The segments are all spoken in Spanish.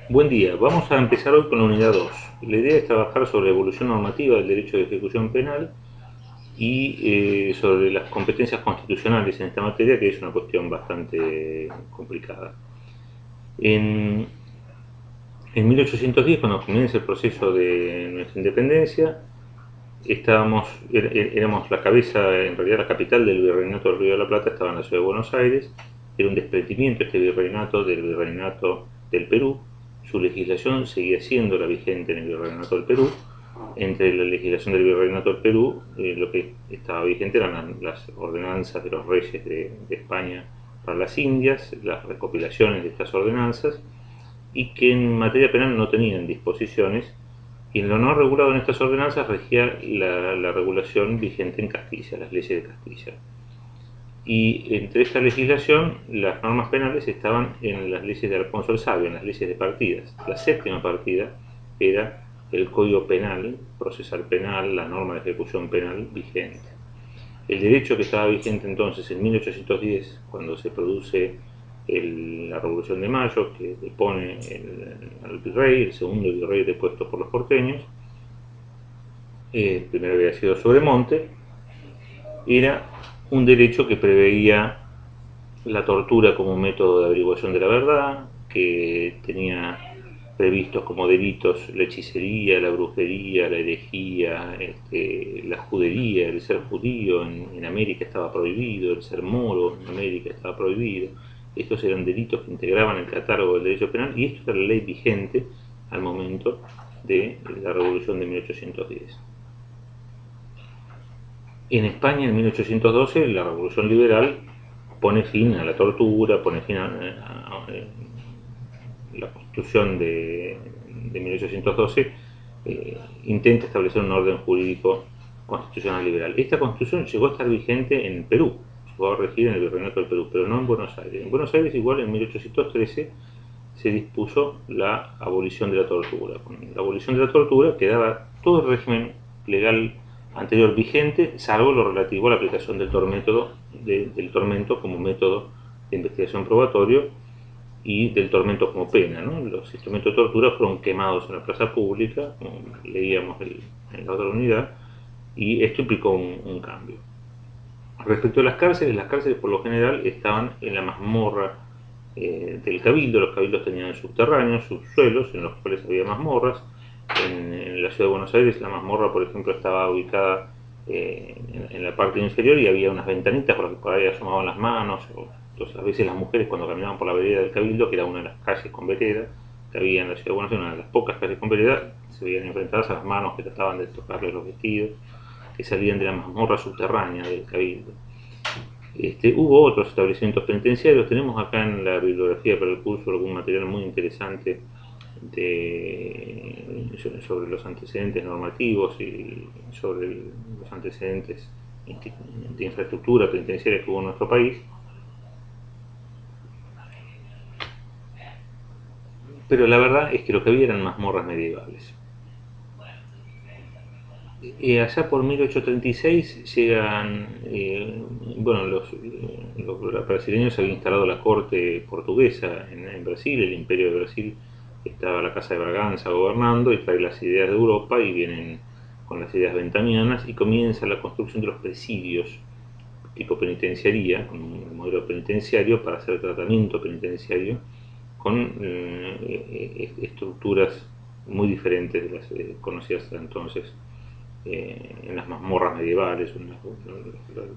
Buen día, vamos a empezar hoy con la unidad 2. La idea es trabajar sobre la evolución normativa del derecho de ejecución penal y sobre las competencias constitucionales en esta materia, que es una cuestión bastante complicada. En, en 1810, cuando comienza el proceso de nuestra independencia, éramos la cabeza, en realidad la capital del Virreinato del Río de la Plata estaba en la ciudad de Buenos Aires, era un desprendimiento este virreinato del Virreinato del Perú, su legislación seguía siendo la vigente en el Virreinato del Perú, entre la legislación del Virreinato del Perú, lo que estaba vigente eran las ordenanzas de los reyes de España para las Indias, las recopilaciones de estas ordenanzas, y que en materia penal no tenían disposiciones, y en lo no regulado en estas ordenanzas regía la regulación vigente en Castilla, las leyes de Castilla. Y entre esta legislación, las normas penales estaban en las leyes de Alfonso el Sabio, en las leyes de partidas. La séptima partida era el Código Penal, procesal penal, la norma de ejecución penal vigente. El derecho que estaba vigente entonces en 1810, cuando se produce la Revolución de Mayo, que depone al virrey, el segundo virrey depuesto por los porteños, primero había sido Sobremonte, era un derecho que preveía la tortura como método de averiguación de la verdad, que tenía previstos como delitos la hechicería, la brujería, la herejía, la judería, el ser judío en América estaba prohibido, el ser moro en América estaba prohibido. Estos eran delitos que integraban el catálogo del derecho penal y esto era la ley vigente al momento de la Revolución de 1810. En España, en 1812, la Revolución Liberal pone fin a la tortura, pone fin a la Constitución de 1812, intenta establecer un orden jurídico constitucional liberal. Esta Constitución llegó a estar vigente en Perú, llegó a regir en el Virreinato del Perú, pero no en Buenos Aires. En Buenos Aires, igual, en 1813, se dispuso la abolición de la tortura. Con la abolición de la tortura quedaba todo el régimen legal anterior vigente, salvo lo relativo a la aplicación del tormento como método de investigación probatorio y del tormento como pena, ¿no? Los instrumentos de tortura fueron quemados en la plaza pública, como leíamos en la otra unidad, y esto implicó un cambio. Respecto a las cárceles por lo general estaban en la mazmorra del cabildo. Los cabildos tenían subterráneos, subsuelos, en los cuales había mazmorras. En la ciudad de Buenos Aires la mazmorra, por ejemplo, estaba ubicada en la parte inferior y había unas ventanitas por las que por ahí asomaban las manos. Entonces, a veces las mujeres, cuando caminaban por la vereda del cabildo, que era una de las calles con vereda que había en la ciudad de Buenos Aires, una de las pocas calles con vereda, se veían enfrentadas a las manos que trataban de tocarles los vestidos, que salían de la mazmorra subterránea del cabildo. Hubo otros establecimientos penitenciarios. Tenemos acá en la bibliografía para el curso algún material muy interesante sobre los antecedentes normativos y sobre los antecedentes de infraestructura penitenciaria que hubo en nuestro país. Pero la verdad es que lo que había eran mazmorras medievales. Allá por 1836 llegan, bueno, los brasileños habían instalado la corte portuguesa en Brasil, el imperio de Brasil estaba la casa de Braganza gobernando y trae las ideas de Europa y vienen con las ideas ventamianas y comienza la construcción de los presidios tipo penitenciaría, con un modelo penitenciario para hacer tratamiento penitenciario con estructuras muy diferentes de las conocidas hasta entonces en las mazmorras medievales, en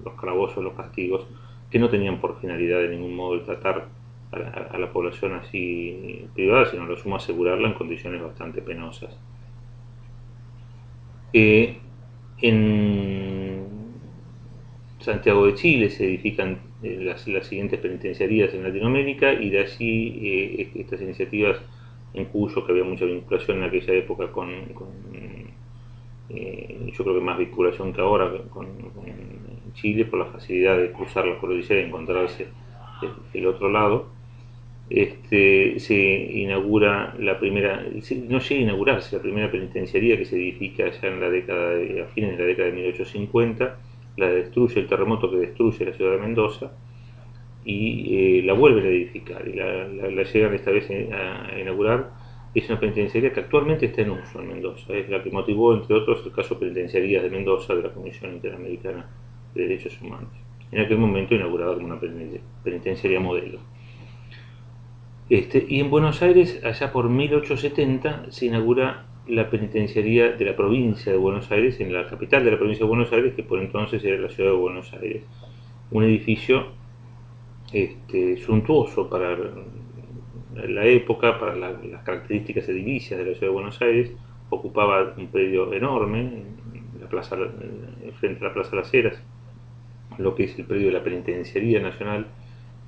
los calabozos, los castigos, que no tenían por finalidad de ningún modo el tratar a la población así privada, sino lo sumo asegurarla en condiciones bastante penosas. En Santiago de Chile se edifican las siguientes penitenciarías en Latinoamérica y de allí estas iniciativas en Cuyo, que había mucha vinculación en aquella época yo creo que más vinculación que ahora con Chile por la facilidad de cruzar la cordillera y encontrarse del otro lado. Se inaugura la primera, no llega a inaugurarse la primera penitenciaría que se edifica ya en la década a fines de la década de 1850, la destruye el terremoto que destruye la ciudad de Mendoza y la vuelven a edificar y la llegan esta vez a inaugurar es una penitenciaría que actualmente está en uso en Mendoza. Es la que motivó, entre otros, el caso Penitenciarías de Mendoza de la Comisión Interamericana de Derechos Humanos. En aquel momento inaugurada como una penitenciaría modelo. Y en Buenos Aires, allá por 1870, se inaugura la penitenciaría de la provincia de Buenos Aires, en la capital de la provincia de Buenos Aires, que por entonces era la ciudad de Buenos Aires. Un edificio suntuoso para la época, para las características edilicias de la ciudad de Buenos Aires. Ocupaba un predio enorme en la plaza, frente a la Plaza Las Heras, lo que es el predio de la Penitenciaría Nacional,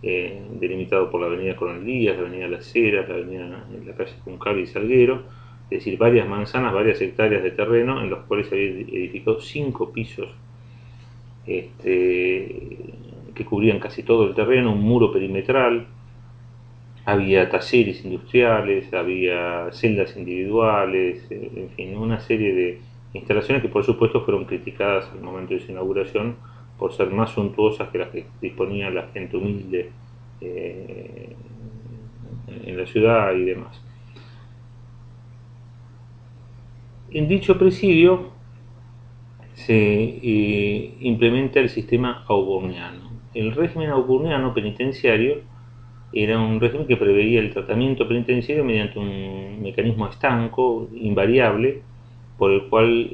delimitado por la avenida Coronel Díaz, la avenida Las Heras, la calle Juncal y Salguero, es decir, varias manzanas, varias hectáreas de terreno en los cuales se había edificado 5 pisos que cubrían casi todo el terreno, un muro perimetral, había talleres industriales, había celdas individuales, en fin, una serie de instalaciones que por supuesto fueron criticadas al momento de su inauguración por ser más suntuosas que las que disponía la gente humilde en la ciudad y demás. En dicho presidio se implementa el sistema auburniano. El régimen auburniano penitenciario era un régimen que preveía el tratamiento penitenciario mediante un mecanismo estanco, invariable, por el cual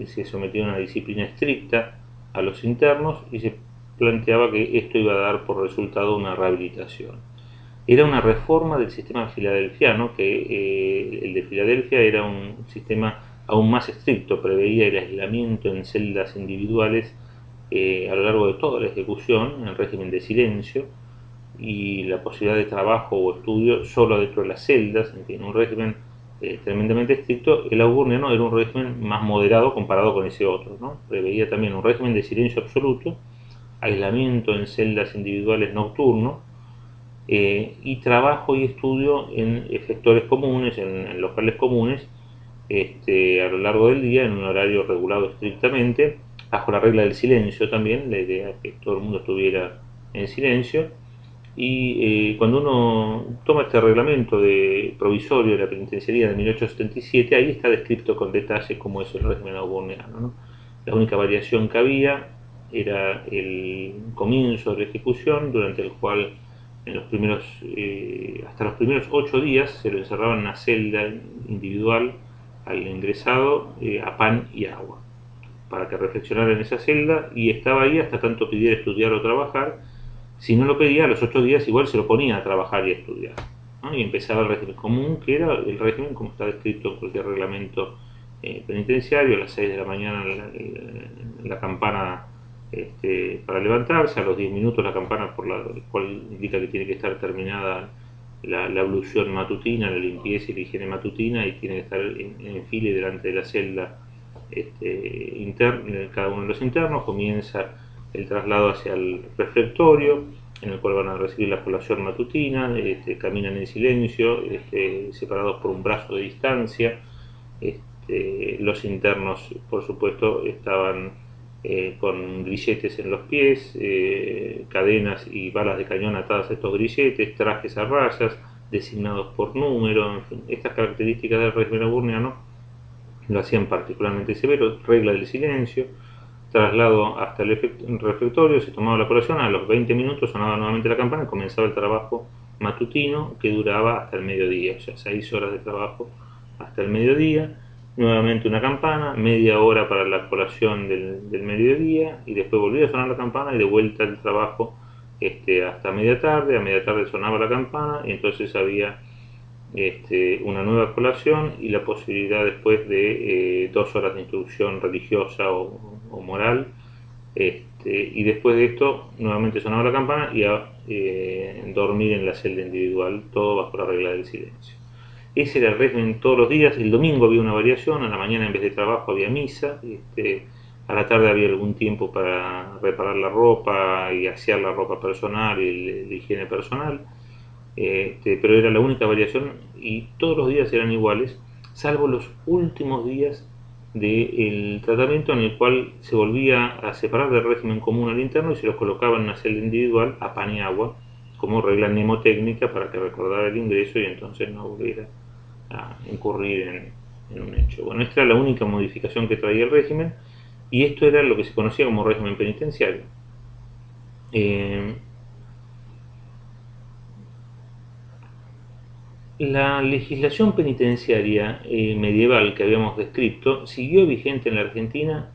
se sometía a una disciplina estricta a los internos y se planteaba que esto iba a dar por resultado una rehabilitación. Era una reforma del sistema filadelfiano, que el de Filadelfia era un sistema aún más estricto, preveía el aislamiento en celdas individuales a lo largo de toda la ejecución, en régimen de silencio, y la posibilidad de trabajo o estudio solo dentro de las celdas, en fin, un régimen tremendamente estricto. El auburniano era un régimen más moderado comparado con ese otro, ¿no? Preveía también un régimen de silencio absoluto, aislamiento en celdas individuales nocturno, y trabajo y estudio en efectores comunes, en locales comunes, a lo largo del día, en un horario regulado estrictamente, bajo la regla del silencio también, la idea es que todo el mundo estuviera en silencio. Y cuando uno toma este reglamento provisorio de la penitenciaría de 1877, ahí está descrito con detalle cómo es el régimen auburniano, ¿no? La única variación que había era el comienzo de la ejecución, durante el cual hasta los primeros 8 días se lo encerraba en una celda individual al ingresado, a pan y agua, para que reflexionara en esa celda, y estaba ahí hasta tanto pidiera estudiar o trabajar. Si no lo pedía, a los 8 días igual se lo ponía a trabajar y a estudiar, ¿no? Y empezaba el régimen común, que era el régimen como está descrito en cualquier reglamento penitenciario: a las 6 de la mañana la campana para levantarse, a los 10 minutos la campana por la cual indica que tiene que estar terminada la ablución matutina, la limpieza y la higiene matutina, y tiene que estar en fila delante de la celda cada uno de los internos. Comienza el traslado hacia el refectorio, en el cual van a recibir la colación matutina, caminan en silencio, separados por un brazo de distancia. Los internos, por supuesto, estaban con grilletes en los pies, cadenas y balas de cañón atadas a estos grilletes, trajes a rayas, designados por número, en fin. Estas características del régimen auburniano lo hacían particularmente severo. Regla del silencio, traslado hasta el refectorio, se tomaba la colación, a los 20 minutos sonaba nuevamente la campana y comenzaba el trabajo matutino, que duraba hasta el mediodía, o sea, 6 horas de trabajo hasta el mediodía. Nuevamente una campana, media hora para la colación del mediodía, y después volvía a sonar la campana y de vuelta el trabajo hasta media tarde. A media tarde sonaba la campana y entonces había una nueva colación y la posibilidad después de 2 horas de instrucción religiosa o moral, y después de esto nuevamente sonaba la campana y a dormir en la celda individual, todo bajo la regla del silencio. Ese era el régimen todos los días. El domingo había una variación: a la mañana en vez de trabajo había misa, a la tarde había algún tiempo para reparar la ropa y asear la ropa personal y la higiene personal, pero era la única variación, y todos los días eran iguales, salvo los últimos días del tratamiento, en el cual se volvía a separar del régimen común al interno y se los colocaba en una celda individual a pan y agua, como regla mnemotécnica, para que recordara el ingreso y entonces no volviera a incurrir en un hecho. Bueno, esta era la única modificación que traía el régimen, y esto era lo que se conocía como régimen penitenciario. La legislación penitenciaria medieval que habíamos descrito siguió vigente en la Argentina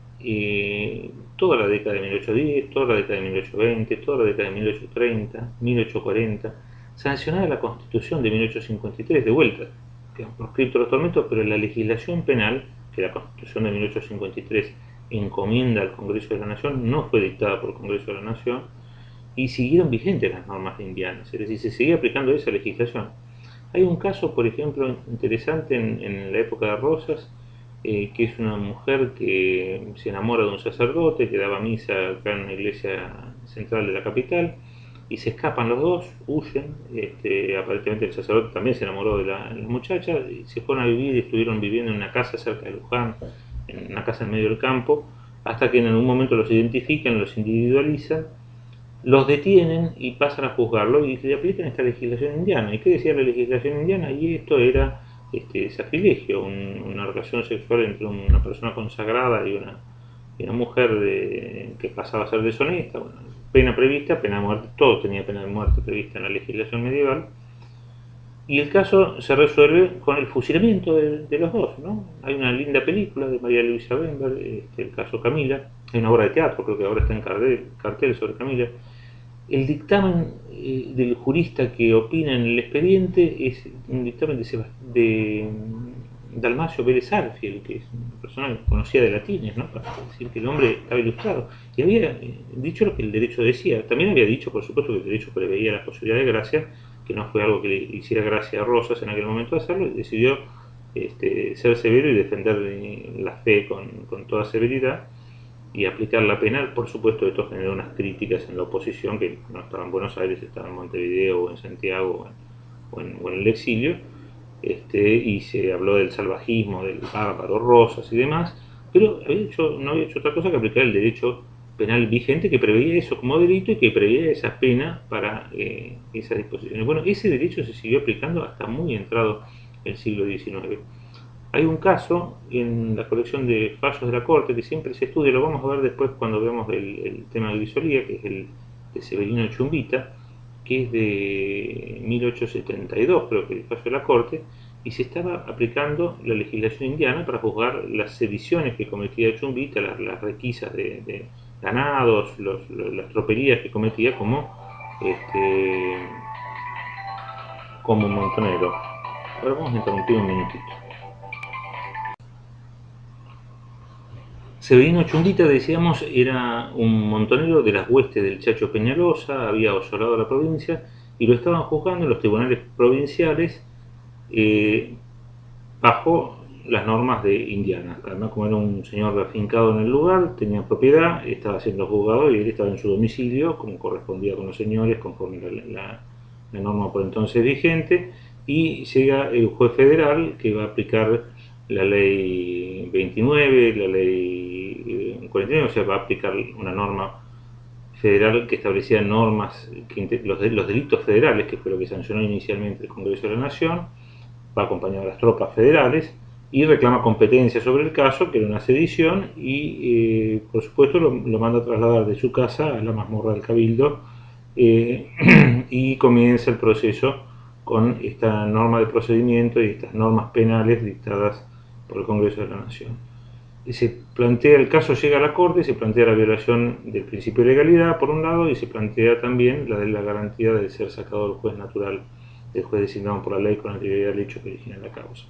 toda la década de 1810, toda la década de 1820, toda la década de 1830, 1840, sancionada la Constitución de 1853 de vuelta, que han proscrito los tormentos, pero la legislación penal, que la Constitución de 1853 encomienda al Congreso de la Nación, no fue dictada por el Congreso de la Nación, y siguieron vigentes las normas indianas, es decir, se seguía aplicando esa legislación. Hay un caso, por ejemplo, interesante en la época de Rosas, que es una mujer que se enamora de un sacerdote que daba misa acá en una iglesia central de la capital, y se escapan los dos, huyen. Aparentemente el sacerdote también se enamoró de la muchacha, y se fueron a vivir y estuvieron viviendo en una casa cerca de Luján, en una casa en medio del campo, hasta que en algún momento los identifican, los individualizan, los detienen y pasan a juzgarlo y le aplican esta legislación indiana. ¿Y qué decía la legislación indiana? Y esto era sacrilegio, una relación sexual entre una persona consagrada y una mujer que pasaba a ser deshonesta. Bueno, pena prevista, pena de muerte, todo tenía pena de muerte prevista en la legislación medieval. Y el caso se resuelve con el fusilamiento de los dos, ¿no? Hay una linda película de María Luisa Bember, el caso Camila. Hay una obra de teatro, creo que ahora está en cartel sobre Camila. El dictamen del jurista que opina en el expediente es un dictamen de Dalmacio Vélez Arfiel, que es una persona que conocía de latines, ¿no? Para decir que el hombre estaba ilustrado. Y había dicho lo que el derecho decía. También había dicho, por supuesto, que el derecho preveía la posibilidad de gracia, que no fue algo que le hiciera gracia a Rosas en aquel momento hacerlo, y decidió ser severo y defender la fe con toda severidad y aplicar la pena. Por supuesto, esto generó unas críticas en la oposición, que no estaba en Buenos Aires, estaba en Montevideo o en Santiago o en el exilio, y se habló del salvajismo, del bárbaro Rosas y demás, pero no había hecho otra cosa que aplicar el derecho penal vigente, que preveía eso como delito y que preveía esa pena para esas disposiciones. Bueno, ese derecho se siguió aplicando hasta muy entrado el siglo XIX. Hay un caso en la colección de fallos de la Corte que siempre se estudia, lo vamos a ver después cuando veamos el tema de Grisolía, que es el de Severino Chumbita, que es de 1872, creo que el fallo de la Corte, y se estaba aplicando la legislación indiana para juzgar las sediciones que cometía Chumbita, las requisas de ganados, las tropelías que cometía como montonero. Ahora vamos a interrumpir un minutito. Severino Chumbita, decíamos, era un montonero de las huestes del Chacho Peñalosa, había asolado la provincia y lo estaban juzgando en los tribunales provinciales bajo las normas de Indiana. Además, como era un señor afincado en el lugar, tenía propiedad, estaba siendo juzgado y él estaba en su domicilio, como correspondía con los señores, conforme la norma por entonces vigente, y llega el juez federal que va a aplicar la ley 29, la ley 49, o sea, va a aplicar una norma federal que establecía normas, los delitos federales, que fue lo que sancionó inicialmente el Congreso de la Nación, va acompañado de las tropas federales y reclama competencia sobre el caso, que era una sedición, y por supuesto lo manda a trasladar de su casa a la mazmorra del Cabildo, y comienza el proceso con esta norma de procedimiento y estas normas penales dictadas por el Congreso de la Nación. Se plantea, el caso llega a la Corte, se plantea la violación del principio de legalidad por un lado, y se plantea también la de la garantía de ser sacado del juez natural, del juez designado por la ley con anterioridad al hecho que origina la causa.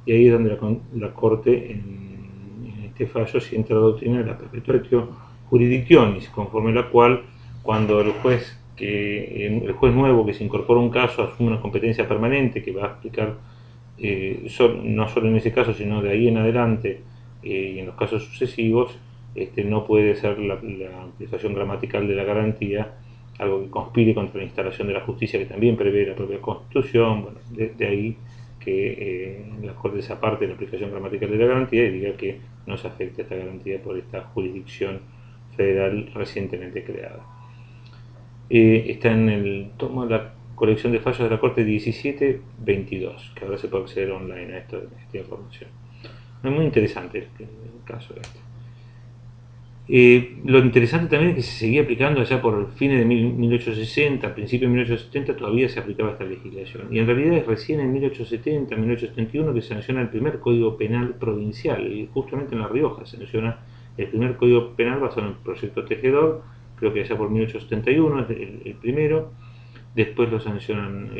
Y ahí es donde la Corte, en este fallo, sienta la doctrina de la perpetuatio jurisdictionis, conforme la cual, cuando el juez nuevo que se incorpora a un caso asume una competencia permanente que va a aplicar no solo en ese caso, sino de ahí en adelante y en los casos sucesivos, no puede ser la aplicación gramatical de la garantía algo que conspire contra la instalación de la justicia, que también prevé la propia Constitución. Bueno, de ahí que la Corte se aparte de la aplicación gramatical de la garantía y diga que no se afecte esta garantía por esta jurisdicción federal recientemente creada. Está en el tomo, la colección de fallos de la Corte 1722, que ahora se puede acceder online a esta información. Es muy interesante el caso este. Lo interesante también es que se seguía aplicando allá por fines de 1860, principios de 1870 todavía se aplicaba esta legislación. Y en realidad es recién en 1870, 1871 que se sanciona el primer Código Penal provincial. Y justamente en La Rioja se sanciona el primer Código Penal basado en el proyecto Tejedor, creo que allá por 1871 es el primero. Después lo sancionan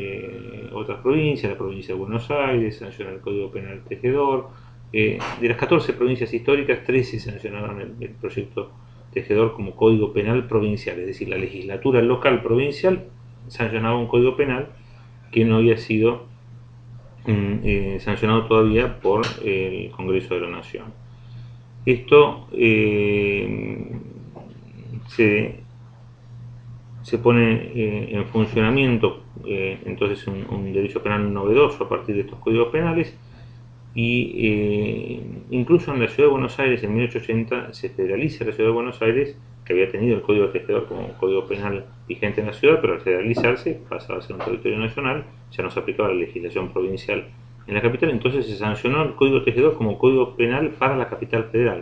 otras provincias, la provincia de Buenos Aires, sanciona el Código Penal Tejedor. De las 14 provincias históricas, 13 sancionaron el proyecto Tejedor como Código Penal provincial, es decir, la legislatura local provincial sancionaba un Código Penal que no había sido sancionado todavía por el Congreso de la Nación. Esto se pone en funcionamiento entonces un derecho penal novedoso a partir de estos códigos penales. Y incluso en la Ciudad de Buenos Aires en 1880 se federaliza la Ciudad de Buenos Aires, que había tenido el Código Tejedor como código penal vigente en la ciudad, pero al federalizarse pasaba a ser un territorio nacional, ya no se aplicaba la legislación provincial en la capital, entonces se sancionó el Código Tejedor como código penal para la capital federal.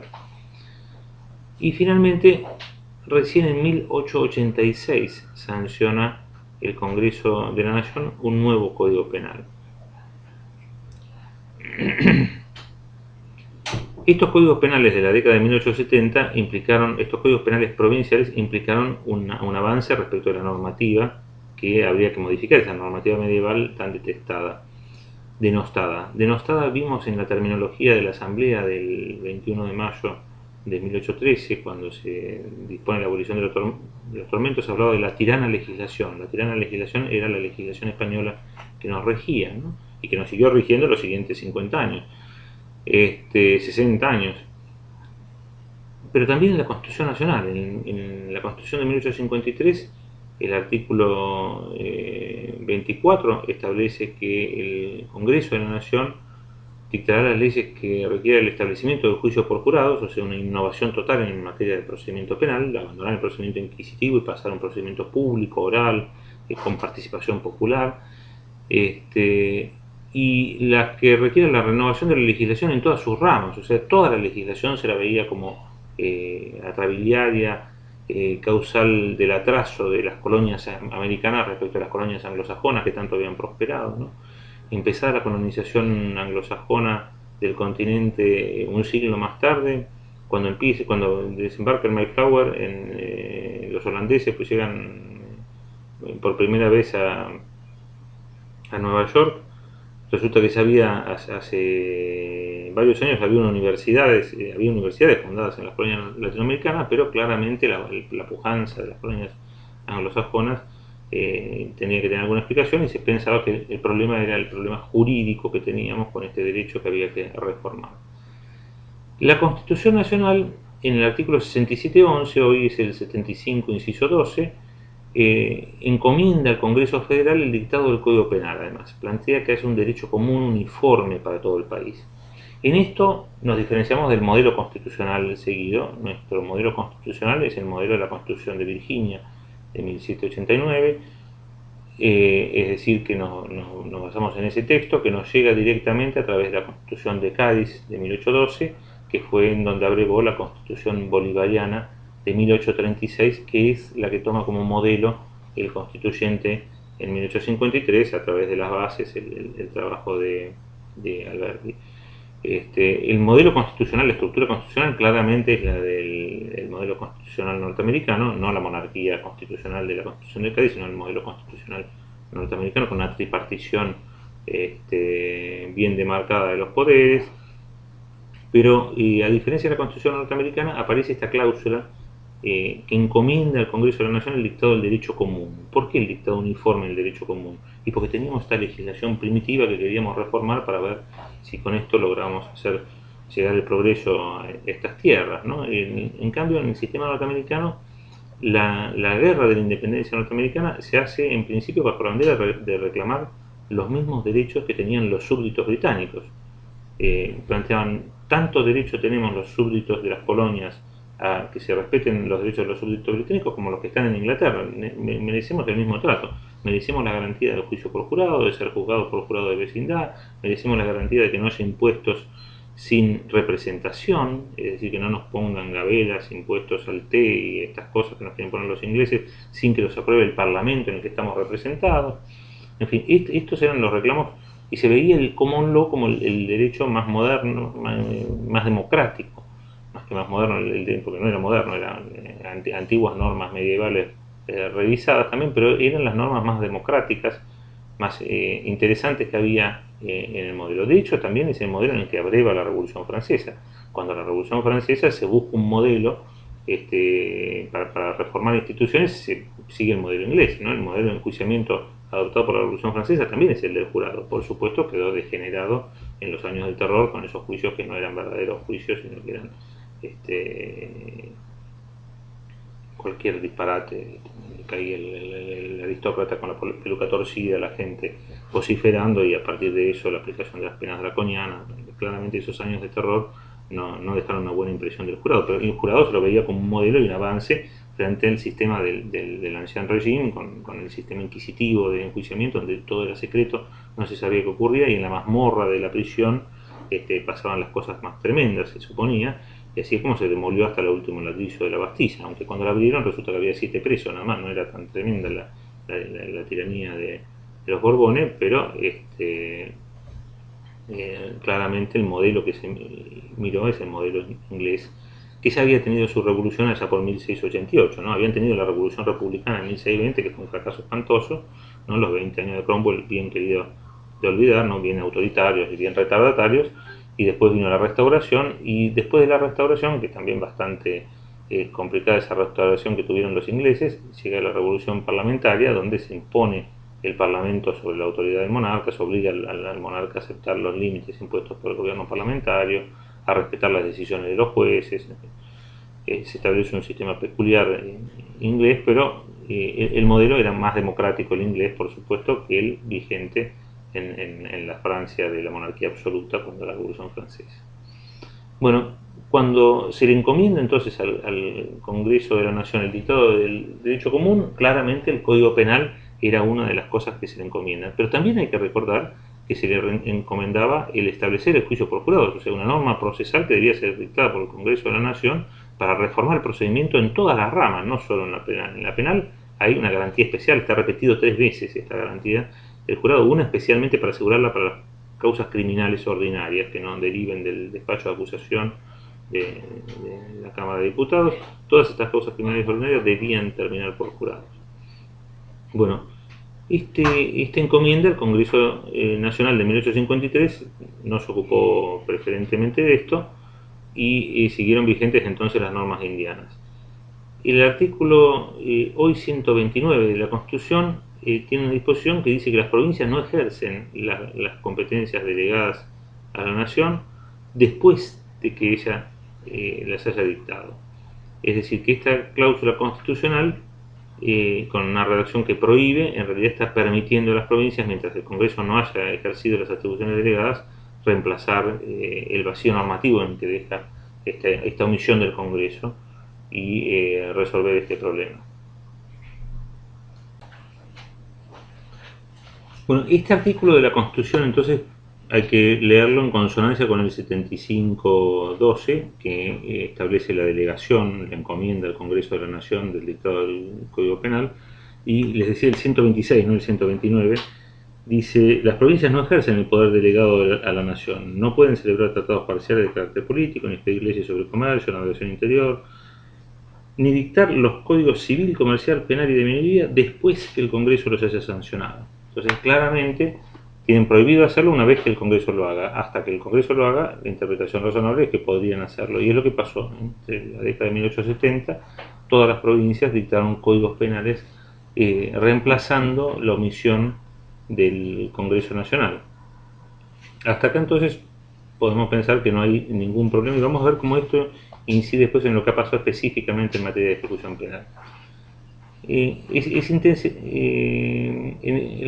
Y finalmente, recién en 1886 sanciona el Congreso de la Nación un nuevo Código Penal. Estos códigos penales de la década de 1870 estos códigos penales provinciales implicaron un avance respecto a la normativa que habría que modificar, esa normativa medieval tan detestada, denostada. Denostada vimos en la terminología de la Asamblea del 21 de mayo de 1813, cuando se dispone la abolición de los tormentos, hablaba de la tirana legislación. La tirana legislación era la legislación española que nos regía, ¿no? Y que nos siguió rigiendo los siguientes 50 años, 60 años. Pero también en la Constitución Nacional, en la Constitución de 1853, el artículo 24 establece que el Congreso de la Nación dictará las leyes que requiera el establecimiento del juicio por jurados, o sea, una innovación total en materia de procedimiento penal, abandonar el procedimiento inquisitivo y pasar a un procedimiento público, oral, con participación popular, y las que requieren la renovación de la legislación en todas sus ramas, o sea, toda la legislación se la veía como atrabiliaria, causal del atraso de las colonias americanas respecto a las colonias anglosajonas que tanto habían prosperado, ¿no? Empezar la colonización anglosajona del continente un siglo más tarde, cuando desembarca el Mayflower, los holandeses pues llegan por primera vez a Nueva York. Resulta que hace varios años había universidades fundadas en las colonias latinoamericanas, pero claramente la pujanza de las colonias anglosajonas tenía que tener alguna explicación, y se pensaba que el problema era el problema jurídico que teníamos con este derecho que había que reformar. La Constitución Nacional, en el artículo 67.11, hoy es el 75, inciso 12, encomienda al Congreso Federal el dictado del Código Penal. Además, plantea que es un derecho común uniforme para todo el país. En esto nos diferenciamos del modelo constitucional seguido. Nuestro modelo constitucional es el modelo de la Constitución de Virginia de 1789, es decir, que nos basamos en ese texto que nos llega directamente a través de la Constitución de Cádiz de 1812, que fue en donde abrevó la Constitución bolivariana de 1836, que es la que toma como modelo el constituyente en 1853 a través de las bases, el trabajo de Alberti. El modelo constitucional, la estructura constitucional claramente es la del modelo constitucional norteamericano, no la monarquía constitucional de la Constitución de Cádiz, sino el modelo constitucional norteamericano con una tripartición bien demarcada de los poderes. Pero a diferencia de la Constitución norteamericana aparece esta cláusula que encomienda al Congreso de la Nación el dictado del derecho común. ¿Por qué el dictado uniforme del derecho común? Y porque teníamos esta legislación primitiva que queríamos reformar para ver si con esto logramos hacer llegar el progreso a estas tierras, ¿no? En cambio, en el sistema norteamericano, la guerra de la independencia norteamericana se hace en principio bajo la bandera de reclamar los mismos derechos que tenían los súbditos británicos. Planteaban, tanto derecho tenemos los súbditos de las colonias a que se respeten los derechos de los súbditos británicos como los que están en Inglaterra, merecemos el mismo trato. merecemos la garantía del juicio por jurado, de ser juzgados por jurado de vecindad, merecemos la garantía de que no haya impuestos sin representación, es decir, que no nos pongan gabelas, impuestos al té y estas cosas que nos quieren poner los ingleses sin que los apruebe el Parlamento en el que estamos representados. En fin, estos eran los reclamos y se veía el common law como el derecho más moderno, más democrático, más que más moderno, porque no era moderno, eran antiguas normas medievales revisadas también, pero eran las normas más democráticas, más interesantes que había en el modelo. De hecho, también es el modelo en el que abreva la Revolución Francesa. Cuando la Revolución Francesa se busca un modelo para reformar instituciones, se sigue el modelo inglés, ¿no? El modelo de enjuiciamiento adoptado por la Revolución Francesa también es el del jurado. Por supuesto, quedó degenerado en los años del terror con esos juicios que no eran verdaderos juicios, sino que eran cualquier disparate. Caía el aristócrata con la peluca torcida, la gente vociferando, y a partir de eso la aplicación de las penas draconianas. Claramente esos años de terror no dejaron una buena impresión del jurado, pero el jurado se lo veía como un modelo y un avance frente al sistema del ancien régime, con el sistema inquisitivo de enjuiciamiento, donde todo era secreto, no se sabía qué ocurría, y en la mazmorra de la prisión pasaban las cosas más tremendas, se suponía. Y así es como se demolió hasta el último ladrillo de la Bastilla, aunque cuando la abrieron resulta que había 7 presos nada más, no era tan tremenda la tiranía de los Borbones, pero claramente el modelo que se miró es el modelo inglés, que ya había tenido su revolución allá por 1688, ¿no? Habían tenido la revolución republicana en 1620, que fue un fracaso espantoso, ¿no? Los 20 años de Cromwell, bien querido de olvidar, ¿no? Bien autoritarios y bien retardatarios. Y después vino la restauración, y después de la restauración, que es también bastante complicada esa restauración que tuvieron los ingleses, llega la revolución parlamentaria, donde se impone el parlamento sobre la autoridad del monarca, se obliga al monarca a aceptar los límites impuestos por el gobierno parlamentario, a respetar las decisiones de los jueces. Se establece un sistema peculiar inglés, pero el modelo era más democrático el inglés, por supuesto, que el vigente en la Francia de la monarquía absoluta cuando la Revolución Francesa. Bueno, cuando se le encomienda entonces al Congreso de la Nación el dictado del derecho común, claramente el Código Penal era una de las cosas que se le encomiendan. Pero también hay que recordar que se le encomendaba el establecer el juicio por jurados, o sea, una norma procesal que debía ser dictada por el Congreso de la Nación para reformar el procedimiento en todas las ramas, no solo en la penal. En la penal hay una garantía especial, está repetido 3 veces esta garantía del jurado, una especialmente para asegurarla para las causas criminales ordinarias que no deriven del despacho de acusación de la Cámara de Diputados. Todas estas causas criminales ordinarias debían terminar por jurados. Bueno, esta encomienda, el Congreso Nacional de 1853 no se ocupó preferentemente de esto, y siguieron vigentes entonces las normas indianas. El artículo hoy 129 de la Constitución tiene una disposición que dice que las provincias no ejercen las competencias delegadas a la Nación después de que ella las haya dictado. Es decir, que esta cláusula constitucional, con una redacción que prohíbe, en realidad está permitiendo a las provincias, mientras el Congreso no haya ejercido las atribuciones delegadas, reemplazar el vacío normativo en que deja esta omisión del Congreso y resolver este problema. Bueno, este artículo de la Constitución entonces hay que leerlo en consonancia con el 75.12, que establece la delegación, la encomienda al Congreso de la Nación del dictado del Código Penal, y les decía el 126, no el 129, dice: las provincias no ejercen el poder delegado a la Nación, no pueden celebrar tratados parciales de carácter político, ni expedir leyes sobre comercio, navegación interior, ni dictar los códigos civil, comercial, penal y de minería después que el Congreso los haya sancionado. Entonces, claramente tienen prohibido hacerlo una vez que el Congreso lo haga. Hasta que el Congreso lo haga, la interpretación razonable es que podrían hacerlo. Y es lo que pasó. Entre la década de 1870, todas las provincias dictaron códigos penales reemplazando la omisión del Congreso Nacional. Hasta acá entonces podemos pensar que no hay ningún problema, y vamos a ver cómo esto incide después en lo que ha pasado específicamente en materia de ejecución penal. El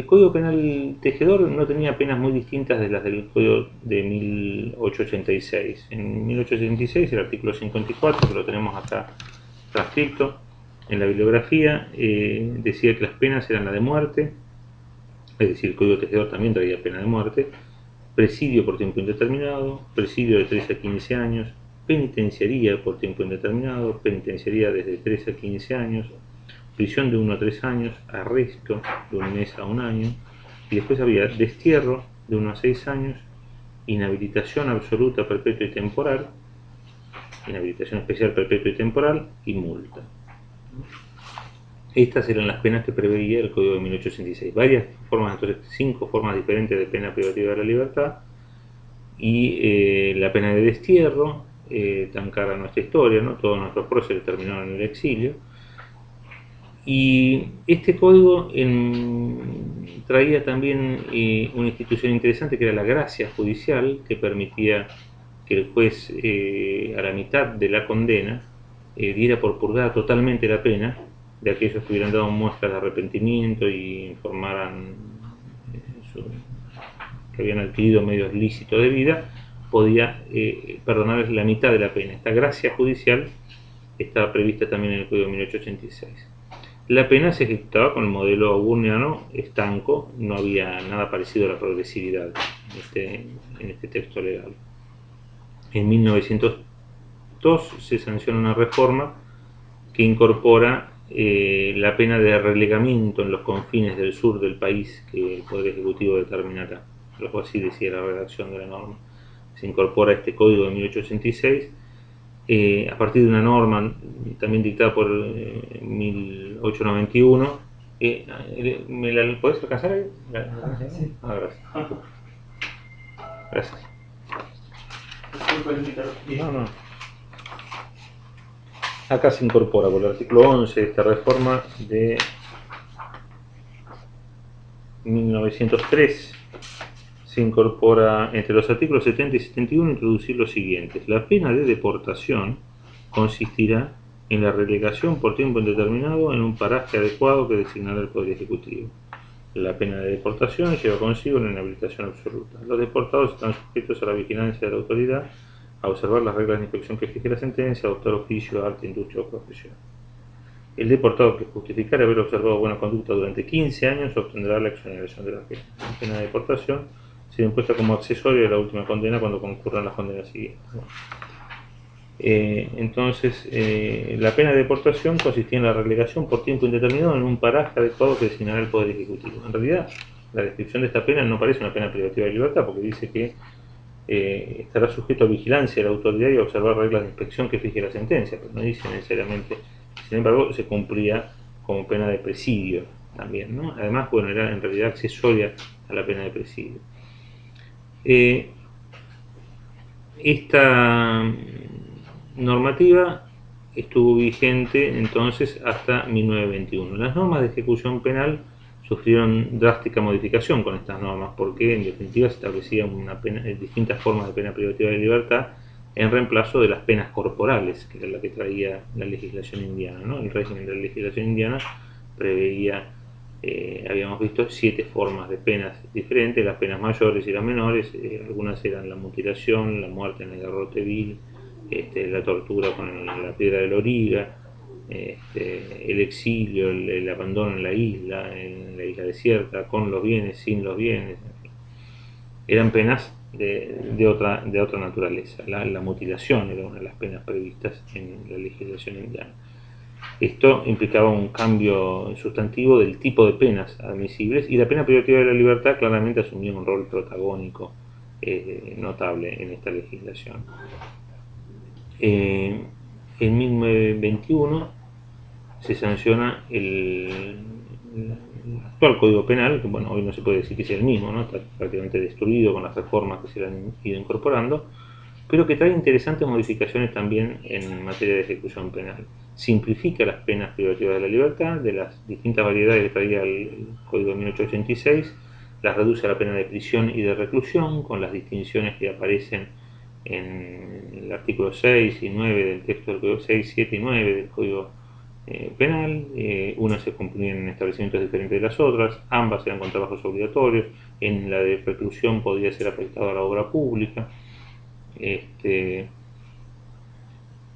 Código Penal Tejedor no tenía penas muy distintas de las del Código de 1886. En 1886 el artículo 54, que lo tenemos acá transcrito en la bibliografía, decía que las penas eran la de muerte, es decir, el Código Tejedor también traía pena de muerte, presidio por tiempo indeterminado, presidio de 3 a 15 años, penitenciaría por tiempo indeterminado, penitenciaría desde 3 a 15 años, prisión de 1 a 3 años, arresto de 1 mes a 1 año, y después había destierro de 1 a 6 años, inhabilitación absoluta, perpetua y temporal, inhabilitación especial, perpetua y temporal, y multa. Estas eran las penas que preveía el Código de 1886. Varias formas, entonces 5 formas diferentes de pena privativa de la libertad, y la pena de destierro, tan cara a nuestra historia, ¿no? Todos nuestros próceres terminaron en el exilio. Y este código traía también una institución interesante que era la gracia judicial, que permitía que el juez a la mitad de la condena diera por purgada totalmente la pena de aquellos que hubieran dado muestras de arrepentimiento y informaran que habían adquirido medios lícitos de vida, podía perdonarles la mitad de la pena. Esta gracia judicial estaba prevista también en el Código de 1886. La pena se ejecutaba con el modelo auburniano estanco, no había nada parecido a la progresividad en este texto legal. En 1902 se sanciona una reforma que incorpora la pena de relegamiento en los confines del sur del país que el Poder Ejecutivo determinará. Algo así decía la redacción de la norma. Se incorpora este código de 1886 a partir de una norma también dictada por 1891. ¿Me la podés alcanzar ahí? Sí. Gracias. Gracias. No. Acá se incorpora por el artículo 11 de esta reforma de 1903. Se incorpora entre los artículos 70 y 71 introducir los siguientes. La pena de deportación consistirá en la relegación por tiempo indeterminado en un paraje adecuado que designará el Poder Ejecutivo. La pena de deportación lleva consigo una inhabilitación absoluta. Los deportados están sujetos a la vigilancia de la autoridad, a observar las reglas de inspección que fije la sentencia, a adoptar oficio, arte, industria o profesión. El deportado que justificara haber observado buena conducta durante 15 años obtendrá la exoneración de la pena. La pena de deportación será impuesta como accesorio de la última condena cuando concurran las condenas siguientes. Entonces, la pena de deportación consistía en la relegación por tiempo indeterminado en un paraje adecuado que designará el Poder Ejecutivo. En realidad, la descripción de esta pena no parece una pena privativa de libertad, porque dice que estará sujeto a vigilancia de la autoridad y a observar reglas de inspección que fije la sentencia, pero no dice necesariamente. Sin embargo, se cumplía como pena de presidio también, ¿no? Además, bueno, era en realidad accesoria a la pena de presidio. Esta normativa estuvo vigente entonces hasta 1921. Las normas de ejecución penal sufrieron drástica modificación con estas normas porque en definitiva se establecían distintas formas de pena privativa de libertad en reemplazo de las penas corporales, que era la que traía la legislación indiana, ¿no? El régimen de la legislación indiana preveía, habíamos visto, 7 formas de penas diferentes, las penas mayores y las menores. Algunas eran la mutilación, la muerte en el garrote vil, la tortura con la piedra de la origa, el exilio, el abandono en la isla desierta, con los bienes, sin los bienes. Eran penas de otra naturaleza. La mutilación era una de las penas previstas en la legislación indiana. Esto implicaba un cambio sustantivo del tipo de penas admisibles, y la pena privativa de la libertad claramente asumía un rol protagónico notable en esta legislación. En 1921 se sanciona el actual Código Penal, que bueno, hoy no se puede decir que sea el mismo, ¿no? Está prácticamente destruido con las reformas que se le han ido incorporando, pero que trae interesantes modificaciones también en materia de ejecución penal. Simplifica las penas privativas de la libertad, de las distintas variedades que traía el Código de 1886, las reduce a la pena de prisión y de reclusión, con las distinciones que aparecen en el artículo 6 y 9 del texto del Código 6, 7 y 9 del Código Penal. Unas se cumplían en establecimientos diferentes de las otras, ambas eran con trabajos obligatorios. En la de reclusión podía ser afectado a la obra pública.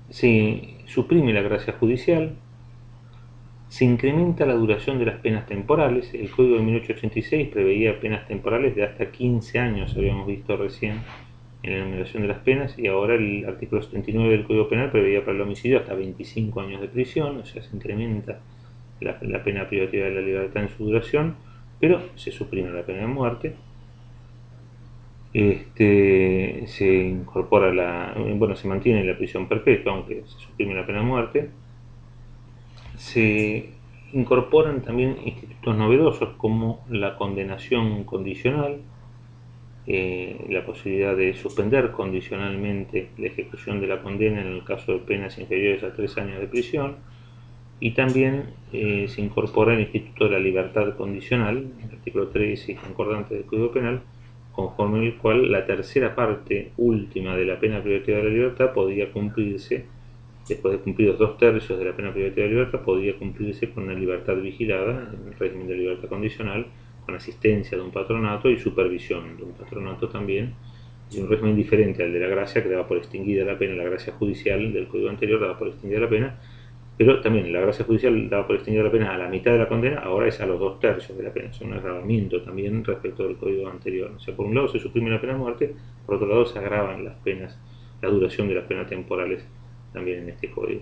Se suprime la gracia judicial, Se incrementa la duración de las penas temporales. El Código de 1886 preveía penas temporales de hasta 15 años, habíamos visto recién en la enumeración de las penas, y ahora el artículo 79 del Código Penal preveía para el homicidio hasta 25 años de prisión, o sea, se incrementa la pena privativa de la libertad en su duración, pero se suprime la pena de muerte. Se incorpora se mantiene la prisión perpetua, aunque se suprime la pena de muerte. Se incorporan también institutos novedosos como la condenación condicional, la posibilidad de suspender condicionalmente la ejecución de la condena en el caso de penas inferiores a 3 años de prisión, y también se incorpora el instituto de la libertad condicional, el artículo 13 y concordante del Código Penal, conforme el cual la tercera parte última de la pena privativa de la libertad podía cumplirse, después de cumplidos 2/3 de la pena privativa de libertad, podía cumplirse con una libertad vigilada, en el régimen de libertad condicional, con asistencia de un patronato y supervisión de un patronato también, y un régimen diferente al de la gracia, que daba por extinguida la pena. La gracia judicial del código anterior daba por extinguida la pena, pero también la gracia judicial daba por extinguida la pena a la mitad de la condena, ahora es a los 2/3 de la pena. Es un agravamiento también respecto del código anterior. O sea, por un lado se suprime la pena de muerte, por otro lado se agravan las penas, la duración de las penas temporales también en este código.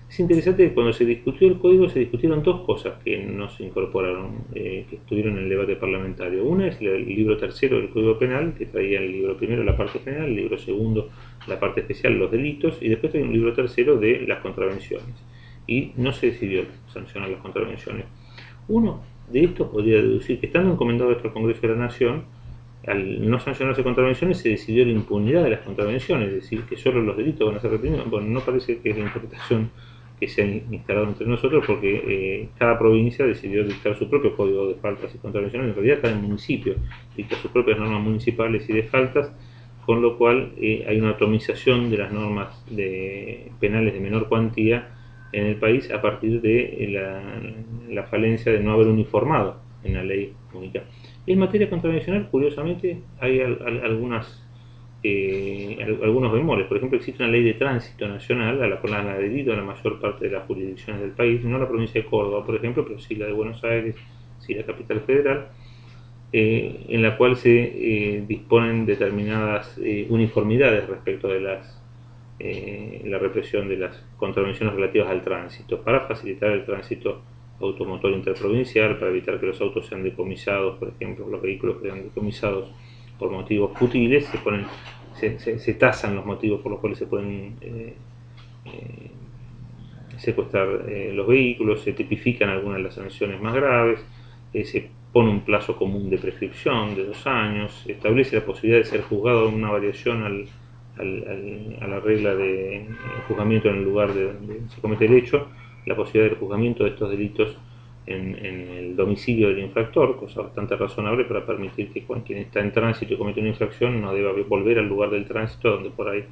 Es interesante que cuando se discutió el código se discutieron dos cosas que no se incorporaron, que estuvieron en el debate parlamentario. Una es el libro tercero del Código Penal, que traía el libro primero, la parte general, el libro segundo, la parte especial, los delitos, y después traía un libro tercero de las contravenciones. Y no se decidió sancionar las contravenciones. Uno de estos podría deducir que, estando encomendado esto al Congreso de la Nación, al no sancionarse contravenciones se decidió la impunidad de las contravenciones, es decir, que solo los delitos van a ser reprimidos. Bueno, no parece que es la interpretación que se ha instalado entre nosotros, porque cada provincia decidió dictar su propio código de faltas y contravenciones. En realidad cada municipio dicta sus propias normas municipales y de faltas, con lo cual hay una atomización de las normas penales de menor cuantía en el país a partir de la falencia de no haber uniformado en la ley única. En materia contravencional, curiosamente, hay algunos bemoles. Por ejemplo, existe una ley de tránsito nacional a la cual han adherido a la mayor parte de las jurisdicciones del país, no la provincia de Córdoba, por ejemplo, pero sí la de Buenos Aires, sí la capital federal, en la cual se disponen determinadas uniformidades respecto de la represión de las contravenciones relativas al tránsito, para facilitar el tránsito automotor interprovincial, para evitar que los autos sean decomisados, por ejemplo, los vehículos que sean decomisados por motivos futiles, se tasan los motivos por los cuales se pueden secuestrar los vehículos, se tipifican algunas de las sanciones más graves, se pone un plazo común de prescripción de 2 años, se establece la posibilidad de ser juzgado en una variación a la regla de juzgamiento en el lugar donde se comete el hecho, la posibilidad del juzgamiento de estos delitos en el domicilio del infractor, cosa bastante razonable para permitir que quien está en tránsito y comete una infracción no deba volver al lugar del tránsito donde por ahí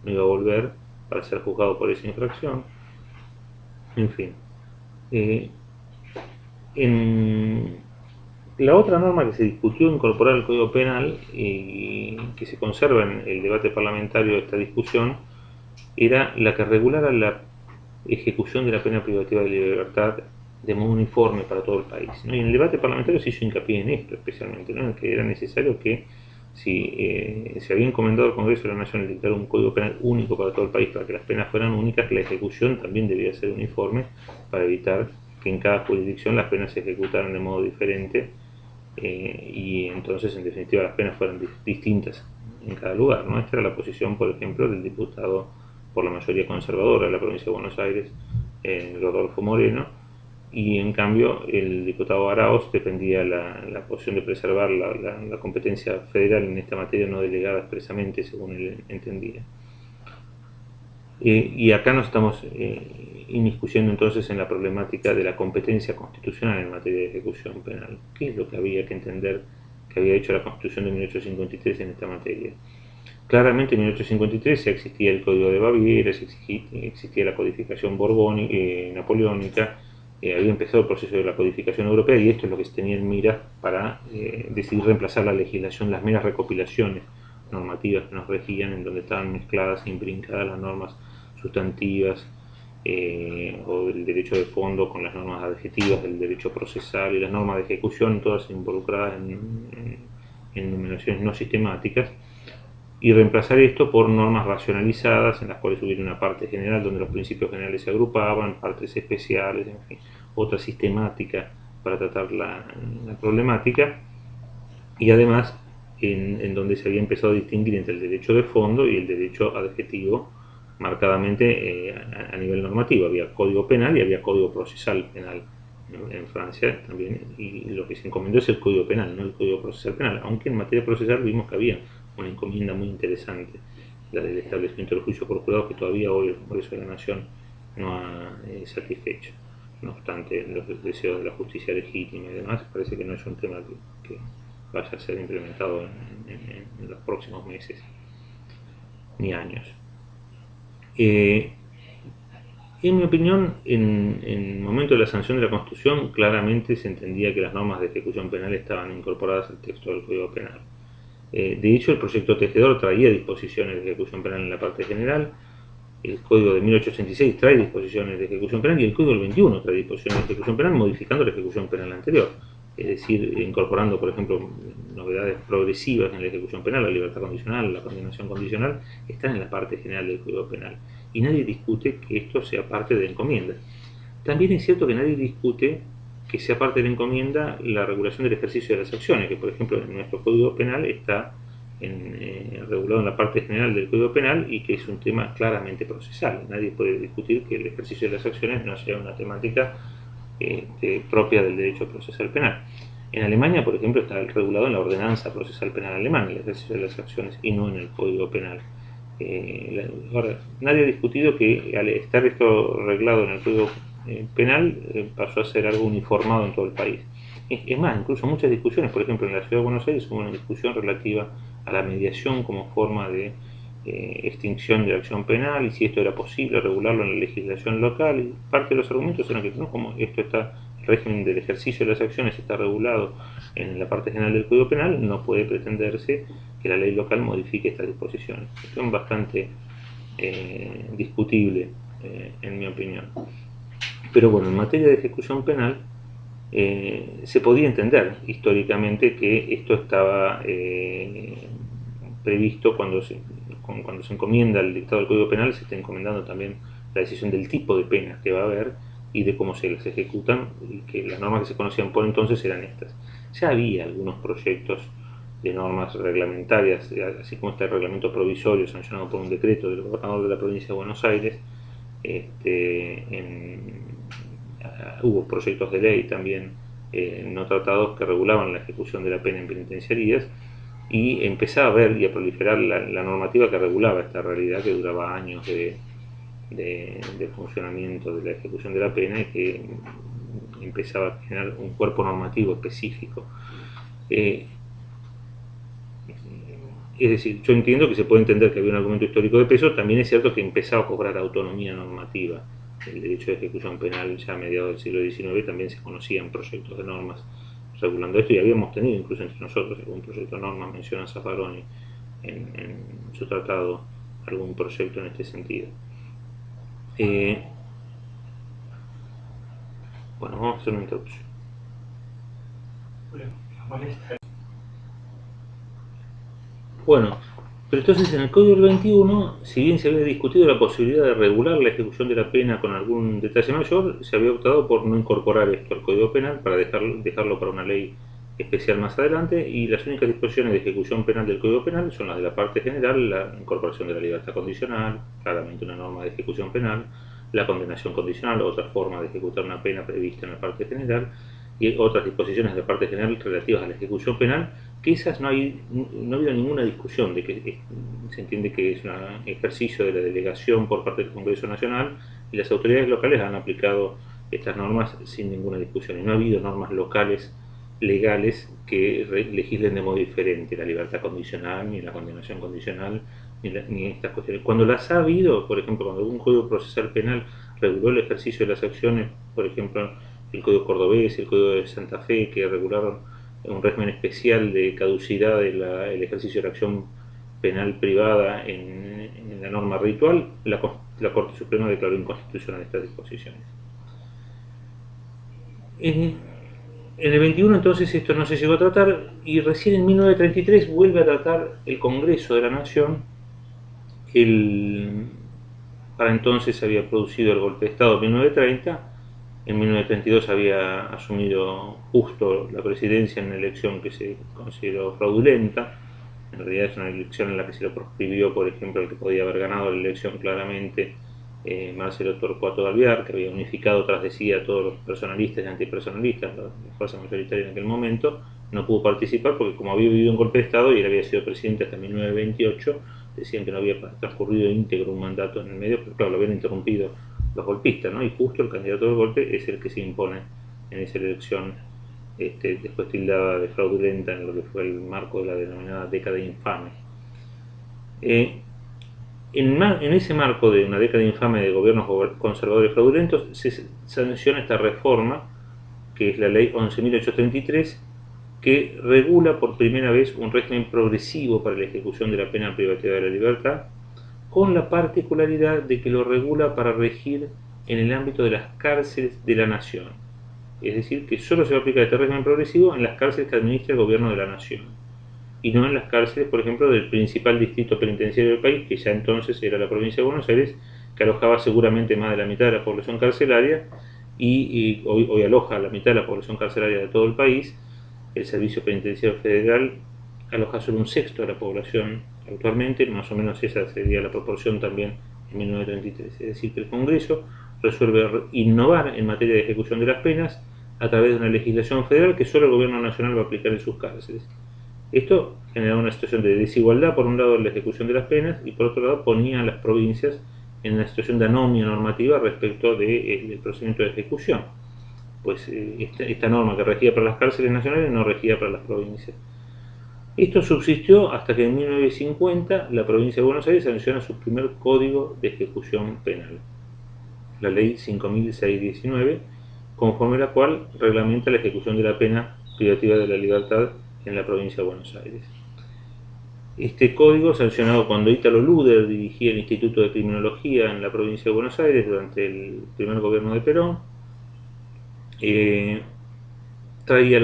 no iba a volver para ser juzgado por esa infracción. En fin. La otra norma que se discutió incorporar al Código Penal y que se conserva en el debate parlamentario de esta discusión era la que regulara la ejecución de la pena privativa de libertad de modo uniforme para todo el país, ¿no? Y en el debate parlamentario se hizo hincapié en esto especialmente, ¿no? En que era necesario que, si se había encomendado al Congreso de la Nación el dictar un Código Penal único para todo el país, para que las penas fueran únicas, la ejecución también debía ser uniforme para evitar que en cada jurisdicción las penas se ejecutaran de modo diferente, y entonces en definitiva las penas fueran distintas en cada lugar, ¿no? Esta era la posición, por ejemplo, del diputado por la mayoría conservadora de la provincia de Buenos Aires, Rodolfo Moreno, y en cambio el diputado Araoz defendía la posición de preservar la competencia federal en esta materia no delegada expresamente, según él entendía. Y acá nos estamos inmiscuyendo entonces en la problemática de la competencia constitucional en materia de ejecución penal. ¿Qué es lo que había que entender que había hecho la Constitución de 1853 en esta materia? Claramente en 1853 ya existía el Código de Baviera, existía la codificación napoleónica, había empezado el proceso de la codificación europea, y esto es lo que se tenía en mira para decidir reemplazar la legislación, las meras recopilaciones normativas que nos regían, en donde estaban mezcladas e imbrincadas las normas sustantivas o del derecho de fondo con las normas adjetivas del derecho procesal y las normas de ejecución, todas involucradas en enumeraciones no sistemáticas, y reemplazar esto por normas racionalizadas en las cuales hubiera una parte general donde los principios generales se agrupaban, partes especiales, en fin, otra sistemática para tratar la problemática, y además en donde se había empezado a distinguir entre el derecho de fondo y el derecho adjetivo marcadamente a nivel normativo. Había código penal y había código procesal penal en Francia también, y lo que se encomendó es el código penal, no el código procesal penal, aunque en materia procesal vimos que había una encomienda muy interesante, la del establecimiento del juicio por jurado, que todavía hoy el Congreso de la Nación no ha satisfecho. No obstante, los deseos de la justicia legítima y demás, parece que no es un tema que vaya a ser implementado en los próximos meses ni años. En mi opinión, en el momento de la sanción de la Constitución, claramente se entendía que las normas de ejecución penal estaban incorporadas al texto del Código Penal. De hecho, el proyecto tejedor traía disposiciones de ejecución penal en la parte general, el Código de 1886 trae disposiciones de ejecución penal y el Código del 21 trae disposiciones de ejecución penal modificando la ejecución penal anterior, es decir, incorporando, por ejemplo, novedades progresivas en la ejecución penal, la libertad condicional, la condenación condicional, están en la parte general del Código Penal. Y nadie discute que esto sea parte de la encomienda. También es cierto que nadie discute que sea parte de la encomienda la regulación del ejercicio de las acciones, que por ejemplo en nuestro Código Penal está regulado en la parte general del Código Penal y que es un tema claramente procesal. Nadie puede discutir que el ejercicio de las acciones no sea una temática propia del derecho procesal penal. En Alemania, por ejemplo, está regulado en la ordenanza procesal penal alemana, el ejercicio de las acciones, y no en el Código Penal. Ahora, nadie ha discutido que al estar esto reglado en el Código Penal pasó a ser algo uniformado en todo el país. Es más, incluso muchas discusiones, por ejemplo, en la Ciudad de Buenos Aires hubo una discusión relativa a la mediación como forma de extinción de la acción penal y si esto era posible regularlo en la legislación local, y parte de los argumentos eran que no, como esto está, el régimen del ejercicio de las acciones está regulado en la parte general del Código Penal, no puede pretenderse que la ley local modifique estas disposiciones. Esto es bastante discutible, en mi opinión. Pero bueno, en materia de ejecución penal se podía entender históricamente que esto estaba previsto cuando se encomienda el dictado del Código Penal, se está encomendando también la decisión del tipo de penas que va a haber y de cómo se las ejecutan, y que las normas que se conocían por entonces eran estas. Ya había algunos proyectos de normas reglamentarias, así como este reglamento provisorio sancionado por un decreto del gobernador de la provincia de Buenos Aires. Hubo proyectos de ley también no tratados que regulaban la ejecución de la pena en penitenciarías, y empezaba a ver y a proliferar la normativa que regulaba esta realidad que duraba años de funcionamiento de la ejecución de la pena y que empezaba a generar un cuerpo normativo específico. Es decir, yo entiendo que se puede entender que había un argumento histórico de peso, también es cierto que empezaba a cobrar autonomía normativa. El derecho de ejecución penal ya a mediados del siglo XIX también se conocían proyectos de normas regulando esto, y habíamos tenido incluso entre nosotros algún proyecto de norma, menciona Zaffaroni en su tratado algún proyecto en este sentido. Bueno, vamos a hacer una introducción. Bueno, pero entonces en el Código del 21, si bien se había discutido la posibilidad de regular la ejecución de la pena con algún detalle mayor, se había optado por no incorporar esto al Código Penal para dejarlo para una ley especial más adelante, y las únicas disposiciones de ejecución penal del Código Penal son las de la parte general, la incorporación de la libertad condicional, claramente una norma de ejecución penal, la condenación condicional, otra forma de ejecutar una pena prevista en la parte general, y otras disposiciones de la parte general relativas a la ejecución penal, que esas no ha habido ninguna discusión de que se entiende que es un ejercicio de la delegación por parte del Congreso Nacional, y las autoridades locales han aplicado estas normas sin ninguna discusión, y no ha habido normas locales legales que legislen de modo diferente la libertad condicional, ni la condenación condicional, ni estas cuestiones. Cuando las ha habido, por ejemplo, cuando algún código procesal penal reguló el ejercicio de las acciones, por ejemplo, el Código Cordobés, el Código de Santa Fe, que regularon un régimen especial de caducidad del ejercicio de la acción penal privada en la norma ritual, la Corte Suprema declaró inconstitucional estas disposiciones. En el 21 entonces esto no se llegó a tratar, y recién en 1933 vuelve a tratar el Congreso de la Nación. Para entonces se había producido el golpe de Estado en 1930, en 1932 había asumido Justo la presidencia en una elección que se consideró fraudulenta. En realidad es una elección en la que se le proscribió, por ejemplo, el que podía haber ganado la elección claramente, Marcelo Torcuato Alvear, que había unificado tras de sí a todos los personalistas y antipersonalistas, la fuerza mayoritaria en aquel momento. No pudo participar porque, como había vivido un golpe de Estado y él había sido presidente hasta 1928, decían que no había transcurrido íntegro un mandato en el medio, pero claro, lo habían interrumpido los golpistas, ¿no? Y Justo, el candidato del golpe, es el que se impone en esa elección, después tildada de fraudulenta en lo que fue el marco de la denominada década infame. En ese marco de una década infame de gobiernos conservadores fraudulentos, se sanciona esta reforma, que es la ley 11.833, que regula por primera vez un régimen progresivo para la ejecución de la pena privativa de la libertad, con la particularidad de que lo regula para regir en el ámbito de las cárceles de la nación. Es decir, que solo se va a aplicar este régimen progresivo en las cárceles que administra el gobierno de la nación, y no en las cárceles, por ejemplo, del principal distrito penitenciario del país, que ya entonces era la provincia de Buenos Aires, que alojaba seguramente más de la mitad de la población carcelaria, y hoy aloja a la mitad de la población carcelaria de todo el país. El Servicio Penitenciario Federal aloja solo un sexto de la población actualmente, más o menos esa sería la proporción también en 1933. Es decir, que el Congreso resuelve innovar en materia de ejecución de las penas a través de una legislación federal que solo el gobierno nacional va a aplicar en sus cárceles. Esto generaba una situación de desigualdad, por un lado, en la ejecución de las penas, y por otro lado ponía a las provincias en una situación de anomia normativa respecto del procedimiento de ejecución. Pues esta norma que regía para las cárceles nacionales no regía para las provincias. Esto subsistió hasta que en 1950 la provincia de Buenos Aires sanciona su primer código de ejecución penal, la ley 5.619, conforme la cual reglamenta la ejecución de la pena privativa de la libertad en la provincia de Buenos Aires. Este código, sancionado cuando Ítalo Luder dirigía el Instituto de Criminología en la provincia de Buenos Aires durante el primer gobierno de Perón, traía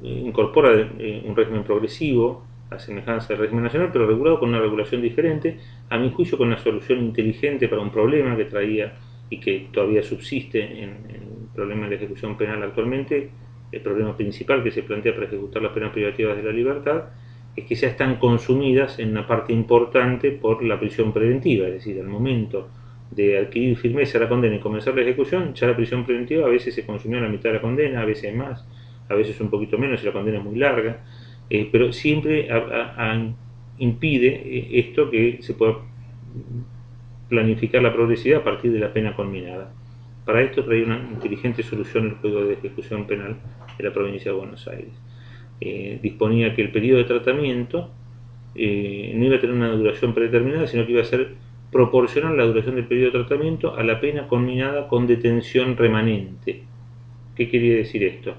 incorpora un régimen progresivo a semejanza del régimen nacional, pero regulado con una regulación diferente, a mi juicio con una solución inteligente para un problema que traía y que todavía subsiste en el problema de la ejecución penal actualmente. El problema principal que se plantea para ejecutar las penas privativas de la libertad es que ya están consumidas en una parte importante por la prisión preventiva, es decir, al momento de adquirir firmeza la condena y comenzar la ejecución, ya la prisión preventiva a veces se consumió a la mitad de la condena, a veces más, a veces un poquito menos si la condena es muy larga, pero siempre impide esto que se pueda planificar la progresividad a partir de la pena conminada. Para esto traía una inteligente solución el Código de Ejecución Penal de la provincia de Buenos Aires. Disponía que el periodo de tratamiento no iba a tener una duración predeterminada, sino que iba a ser proporcional la duración del periodo de tratamiento a la pena conminada con detención remanente. ¿Qué quería decir esto?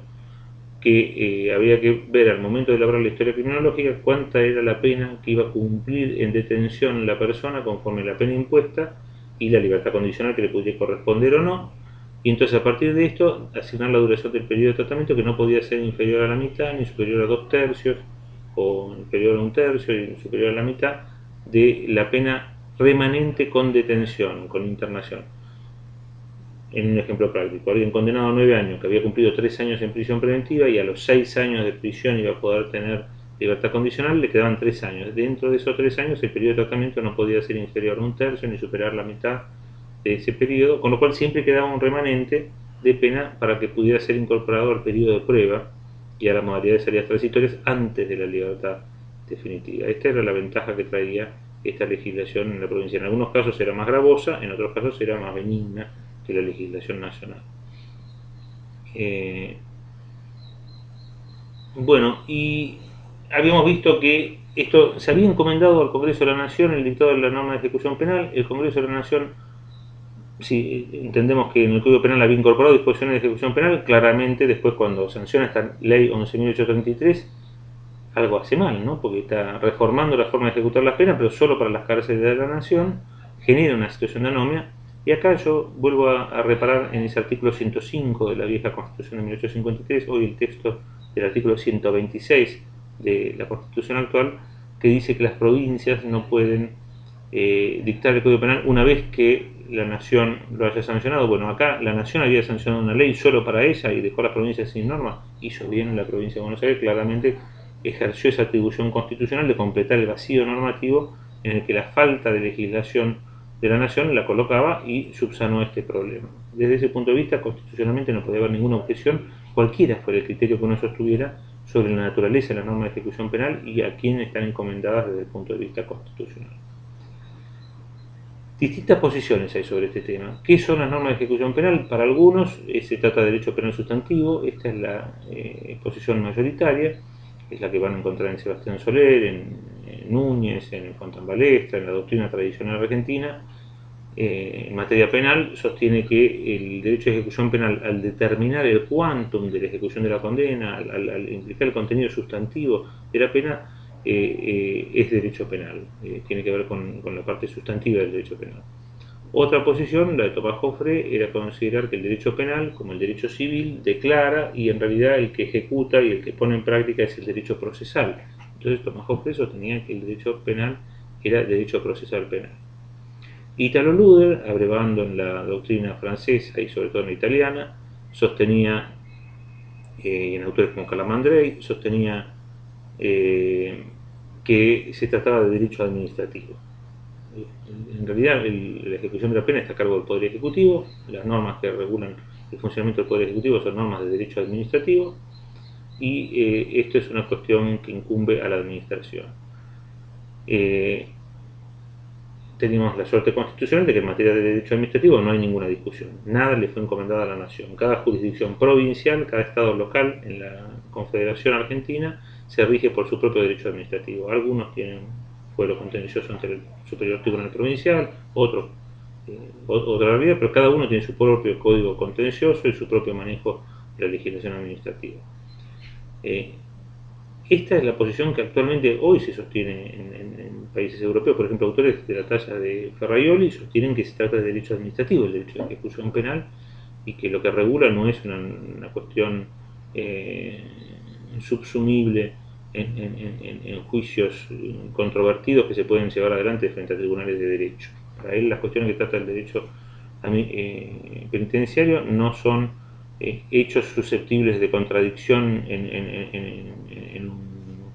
Que había que ver al momento de elaborar la historia criminológica cuánta era la pena que iba a cumplir en detención la persona conforme la pena impuesta y la libertad condicional que le pudiera corresponder o no, y entonces a partir de esto asignar la duración del periodo de tratamiento, que no podía ser inferior a la mitad, ni superior a 2/3, o inferior a 1/3 y superior a la mitad de la pena remanente con detención, con internación. En un ejemplo práctico, alguien condenado a 9 años, que había cumplido 3 años en prisión preventiva y a los 6 años de prisión iba a poder tener libertad condicional, le quedaban 3 años. Dentro de esos 3 años el periodo de tratamiento no podía ser inferior a 1/3 ni superar la mitad de ese periodo, con lo cual siempre quedaba un remanente de pena para que pudiera ser incorporado al periodo de prueba y a la modalidad de salidas transitorias antes de la libertad definitiva. Esta era la ventaja que traía esta legislación en la provincia. En algunos casos era más gravosa, en otros casos era más benigna que la legislación nacional. Bueno, y habíamos visto que esto se había encomendado al Congreso de la Nación el dictado de la norma de ejecución penal. El Congreso de la Nación, si entendemos que en el Código Penal había incorporado disposiciones de ejecución penal, claramente después cuando sanciona esta ley 11.833 algo hace mal, ¿no? Porque está reformando la forma de ejecutar las penas, pero solo para las cárceles de la nación, genera una situación de anomia. Y acá yo vuelvo a reparar en ese artículo 105 de la vieja Constitución de 1853, hoy el texto del artículo 126 de la Constitución actual, que dice que las provincias no pueden dictar el Código Penal una vez que la nación lo haya sancionado. Bueno, acá la nación había sancionado una ley solo para ella y dejó a las provincias sin norma. Hizo bien la provincia de Buenos Aires, claramente ejerció esa atribución constitucional de completar el vacío normativo en el que la falta de legislación de la nación la colocaba y subsanó este problema. Desde ese punto de vista, constitucionalmente no podía haber ninguna objeción, cualquiera fuera el criterio que uno sostuviera sobre la naturaleza de la norma de ejecución penal y a quién están encomendadas desde el punto de vista constitucional. Distintas posiciones hay sobre este tema. ¿Qué son las normas de ejecución penal? Para algunos se trata de derecho penal sustantivo, esta es la posición mayoritaria, es la que van a encontrar en Sebastián Soler, en Núñez, en Fontán Balestra, en la doctrina tradicional argentina. En materia penal sostiene que el derecho de ejecución penal, al determinar el quantum de la ejecución de la condena, al implicar el contenido sustantivo de la pena, es derecho penal, tiene que ver con la parte sustantiva del derecho penal. Otra posición, la de Tomás Joffre, era considerar que el derecho penal, como el derecho civil, declara y en realidad el que ejecuta y el que pone en práctica es el derecho procesal. Entonces Tomás Joffre sostenía que el derecho penal era derecho procesal penal. Italo Luder, abrevando en la doctrina francesa y sobre todo en la italiana, sostenía, en autores como Calamandrei, sostenía que se trataba de derecho administrativo. En realidad la ejecución de la pena está a cargo del Poder Ejecutivo, las normas que regulan el funcionamiento del Poder Ejecutivo son normas de derecho administrativo y esto es una cuestión que incumbe a la administración. Tenemos la suerte constitucional de que en materia de derecho administrativo no hay ninguna discusión, nada le fue encomendado a la nación. Cada jurisdicción provincial, cada estado local en la Confederación Argentina se rige por su propio derecho administrativo. Algunos tienen fuero contencioso ante el Superior Tribunal Provincial, otros otra realidad, pero cada uno tiene su propio código contencioso y su propio manejo de la legislación administrativa. Esta es la posición que actualmente hoy se sostiene en países europeos. Por ejemplo, autores de la talla de Ferraioli sostienen que se trata de derecho administrativo, el derecho de ejecución penal, y que lo que regula no es una cuestión subsumible en juicios controvertidos que se pueden llevar adelante frente a tribunales de derecho. Para él las cuestiones que trata el derecho penitenciario no son hechos susceptibles de contradicción en un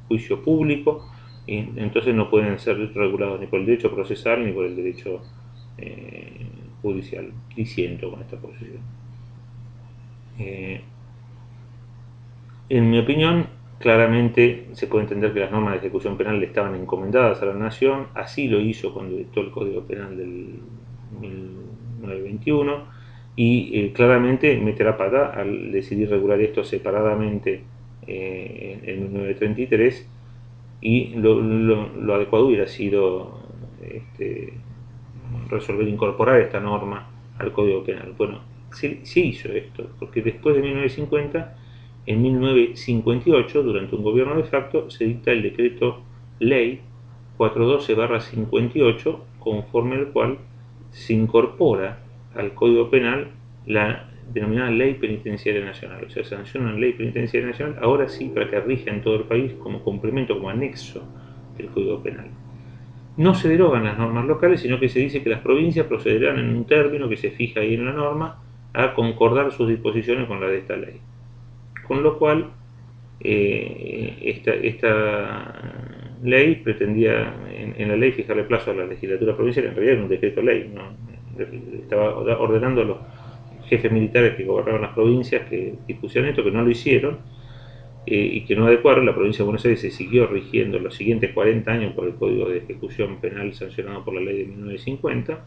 juicio público, y entonces no pueden ser regulados ni por el derecho procesal ni por el derecho judicial. Disiento con esta posición. En mi opinión, claramente se puede entender que las normas de ejecución penal le estaban encomendadas a la nación, así lo hizo cuando dictó el Código Penal del 1921, y claramente mete la pata al decidir regular esto separadamente en 1933, y lo adecuado hubiera sido resolver incorporar esta norma al Código Penal. Bueno, se hizo esto, porque después de 1950, en 1958, durante un gobierno de facto, se dicta el decreto ley 412/58, conforme al cual se incorpora al Código Penal la denominada Ley Penitenciaria Nacional. O sea, se sanciona una Ley Penitenciaria Nacional, ahora sí, para que rija en todo el país como complemento, como anexo del Código Penal. No se derogan las normas locales, sino que se dice que las provincias procederán en un término que se fija ahí en la norma a concordar sus disposiciones con la de esta ley. Con lo cual, esta ley pretendía en la ley fijarle plazo a la legislatura provincial, en realidad era un decreto ley, ¿no? Estaba ordenando a los jefes militares que gobernaban las provincias que dispusieran esto, que no lo hicieron, y que no adecuaron. La provincia de Buenos Aires se siguió rigiendo los siguientes 40 años por el Código de Ejecución Penal sancionado por la ley de 1950,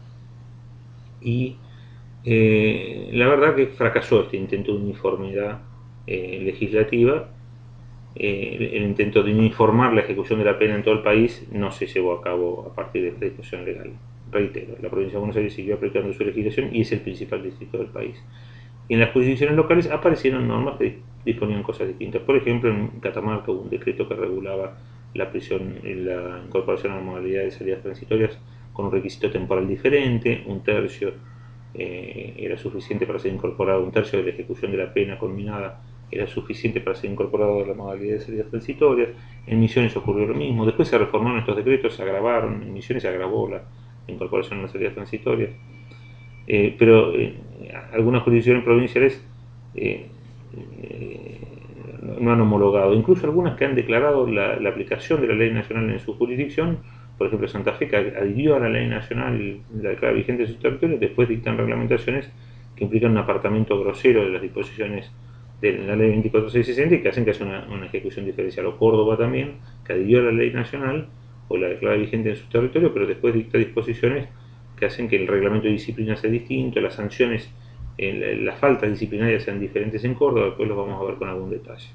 y la verdad que fracasó este intento de uniformidad legislativa. El intento de uniformar la ejecución de la pena en todo el país no se llevó a cabo a partir de esta discusión legal. Reitero, la provincia de Buenos Aires siguió aplicando su legislación y es el principal distrito del país. Y en las jurisdicciones locales aparecieron normas que disponían cosas distintas. Por ejemplo, en Catamarca hubo un decreto que regulaba la prisión y la incorporación a la modalidad de salidas transitorias con un requisito temporal diferente, un tercio era suficiente para ser incorporado, un tercio de la ejecución de la pena culminada era suficiente para ser incorporado a la modalidad de salidas transitorias. En Misiones ocurrió lo mismo. Después se reformaron estos decretos, se agravaron, en Misiones se agravó la incorporación a las salidas transitorias. Pero algunas jurisdicciones provinciales no han homologado, incluso algunas que han declarado la aplicación de la ley nacional en su jurisdicción. Por ejemplo, Santa Fe, que adhirió a la ley nacional, la declara vigente en su territorio, después dictan reglamentaciones que implican un apartamiento grosero de las disposiciones de la ley 24660 y que hacen que haya una ejecución diferencial. O Córdoba también, que adhirió a la ley nacional o la declara vigente en su territorio, pero después dicta disposiciones que hacen que el reglamento de disciplina sea distinto, las sanciones, las faltas disciplinarias sean diferentes en Córdoba. Después los vamos a ver con algún detalle.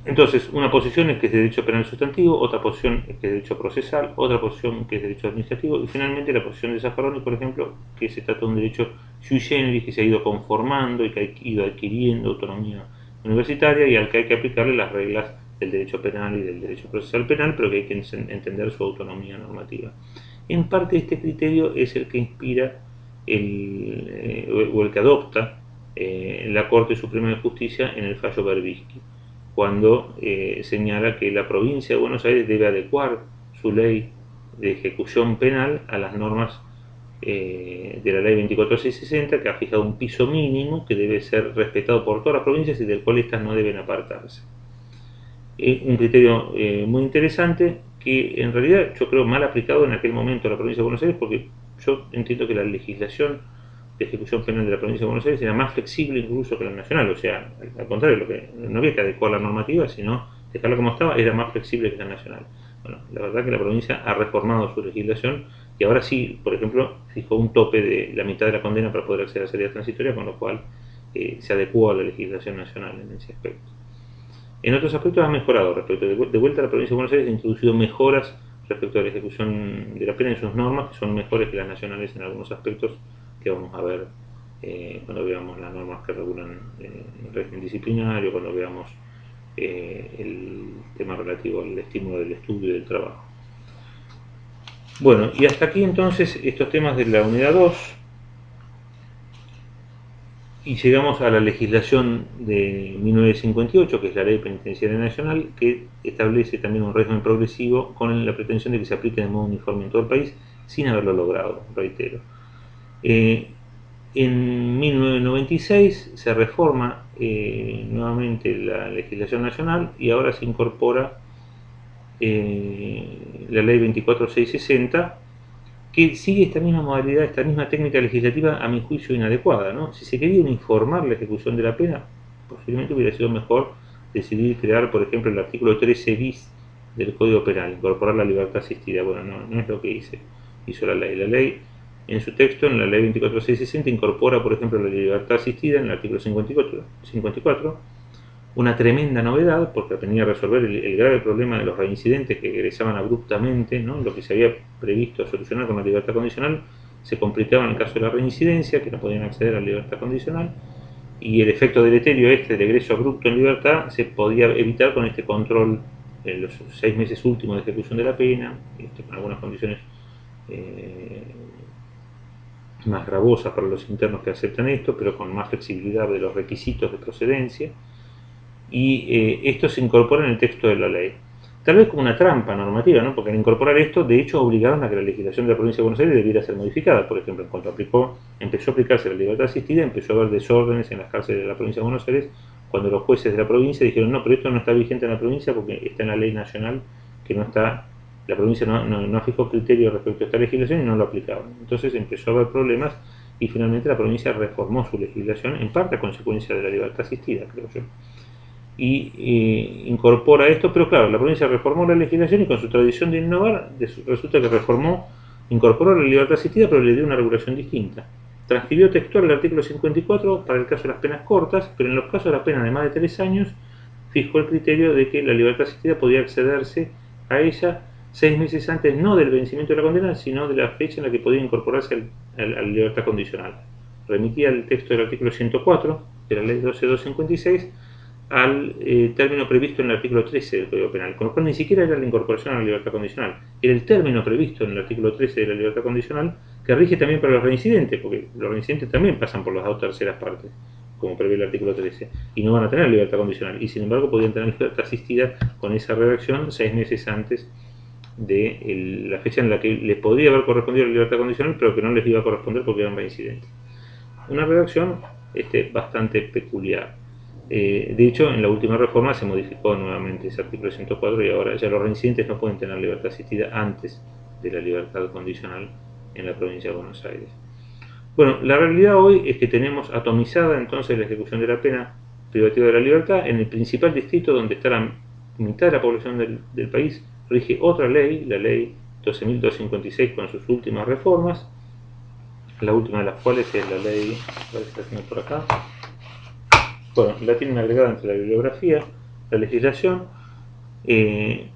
Entonces, una posición es que es derecho penal sustantivo, otra posición es que es derecho procesal, otra posición que es derecho administrativo, y finalmente la posición de Zaffaroni, por ejemplo, que se trata de un derecho sui generis que se ha ido conformando y que ha ido adquiriendo autonomía universitaria y al que hay que aplicarle las reglas del derecho penal y del derecho procesal penal, pero que hay que entender su autonomía normativa. En parte este criterio es el que inspira o el que adopta la Corte Suprema de Justicia en el fallo Berbisky, cuando señala que la provincia de Buenos Aires debe adecuar su ley de ejecución penal a las normas de la ley 24660, que ha fijado un piso mínimo que debe ser respetado por todas las provincias y del cual estas no deben apartarse. Un criterio muy interesante que en realidad yo creo mal aplicado en aquel momento a la provincia de Buenos Aires, porque yo entiendo que la legislación de ejecución penal de la provincia de Buenos Aires era más flexible incluso que la nacional, o sea, al contrario, lo que no había que adecuar la normativa, sino dejarla como estaba, era más flexible que la nacional. Bueno, la verdad que la provincia ha reformado su legislación y ahora sí, por ejemplo, fijó un tope de la mitad de la condena para poder acceder a salida transitoria, con lo cual se adecuó a la legislación nacional en ese aspecto. En otros aspectos ha mejorado respecto de vuelta a la provincia de Buenos Aires, ha introducido mejoras respecto a la ejecución de la pena en sus normas, que son mejores que las nacionales en algunos aspectos que vamos a ver cuando veamos las normas que regulan el régimen disciplinario, cuando veamos el tema relativo al estímulo del estudio y del trabajo. Bueno, y hasta aquí entonces estos temas de la unidad 2. Y llegamos a la legislación de 1958, que es la Ley Penitenciaria Nacional, que establece también un régimen progresivo con la pretensión de que se aplique de modo uniforme en todo el país, sin haberlo logrado, reitero. En 1996 se reforma nuevamente la legislación nacional y ahora se incorpora la Ley 24660, que sigue esta misma modalidad, esta misma técnica legislativa, a mi juicio inadecuada, ¿no? Si se quería uniformar la ejecución de la pena, posiblemente hubiera sido mejor decidir crear, por ejemplo, el artículo 13 bis del Código Penal, incorporar la libertad asistida. Bueno, no es lo que hizo la ley. La ley, en su texto, en la ley 24660, incorpora, por ejemplo, la libertad asistida en el artículo 54, una tremenda novedad, porque venía a resolver el grave problema de los reincidentes que egresaban abruptamente, ¿no? Lo que se había previsto solucionar con la libertad condicional se complicaba en el caso de la reincidencia, que no podían acceder a la libertad condicional, y el efecto deleterio del egreso abrupto en libertad se podía evitar con este control en los 6 meses últimos de ejecución de la pena, con algunas condiciones más gravosas para los internos que aceptan esto, pero con más flexibilidad de los requisitos de procedencia. Y esto se incorpora en el texto de la ley. Tal vez como una trampa normativa, ¿no? Porque al incorporar esto, de hecho, obligaron a que la legislación de la provincia de Buenos Aires debiera ser modificada. Por ejemplo, en cuanto empezó a aplicarse la libertad asistida, empezó a haber desórdenes en las cárceles de la provincia de Buenos Aires, cuando los jueces de la provincia dijeron, no, pero esto no está vigente en la provincia porque está en la ley nacional, que no está, la provincia no fijó criterios respecto a esta legislación y no lo aplicaban. Entonces empezó a haber problemas y finalmente la provincia reformó su legislación, en parte a consecuencia de la libertad asistida, creo yo. Y incorpora esto, pero claro, la provincia reformó la legislación y con su tradición de innovar, resulta que incorporó la libertad asistida, pero le dio una regulación distinta. Transcribió textual el artículo 54 para el caso de las penas cortas, pero en los casos de las penas de más de 3 años fijó el criterio de que la libertad asistida podía accederse a ella 6 meses antes, no del vencimiento de la condena, sino de la fecha en la que podía incorporarse a la libertad condicional. remitía el texto del artículo 104 de la ley 12.256 al término previsto en el artículo 13 del Código Penal, con lo cual ni siquiera era la incorporación a la libertad condicional, era el término previsto en el artículo 13 de la libertad condicional, que rige también para los reincidentes, porque los reincidentes también pasan por las dos terceras partes, como prevé el artículo 13, y no van a tener libertad condicional, y sin embargo podían tener libertad asistida con esa redacción 6 meses antes de la fecha en la que les podría haber correspondido la libertad condicional, pero que no les iba a corresponder porque eran reincidentes. Una redacción bastante peculiar. De hecho, en la última reforma se modificó nuevamente ese artículo 104 y ahora ya los reincidentes no pueden tener libertad asistida antes de la libertad condicional en la provincia de Buenos Aires. Bueno, la realidad hoy es que tenemos atomizada entonces la ejecución de la pena privativa de la libertad en el principal distrito donde está la mitad de la población del país. Rige otra ley, la ley 12.256 con sus últimas reformas, la última de las cuales es la ley, a ver si la tengo por acá. Bueno, la tienen agregada entre la bibliografía, la legislación, y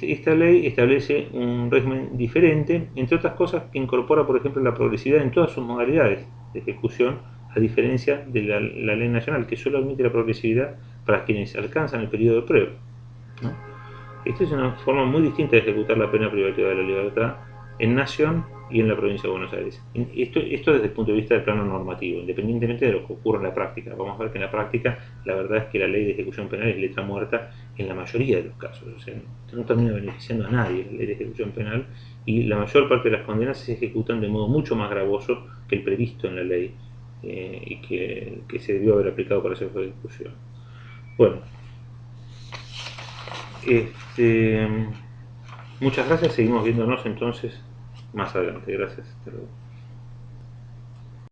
esta ley establece un régimen diferente, entre otras cosas que incorpora, por ejemplo, la progresividad en todas sus modalidades de ejecución, a diferencia de la ley nacional, que solo admite la progresividad para quienes alcanzan el periodo de prueba, ¿no? Esta es una forma muy distinta de ejecutar la pena privativa de la libertad en Nación y en la provincia de Buenos Aires. Esto desde el punto de vista del plano normativo, independientemente de lo que ocurra en la práctica. Vamos a ver que en la práctica la verdad es que la ley de ejecución penal es letra muerta en la mayoría de los casos. O sea, no termina beneficiando a nadie la ley de ejecución penal, y la mayor parte de las condenas se ejecutan de modo mucho más gravoso que el previsto en la ley, y que se debió haber aplicado para esa ejecución. Bueno, muchas gracias, seguimos viéndonos entonces más adelante. Gracias, hasta luego.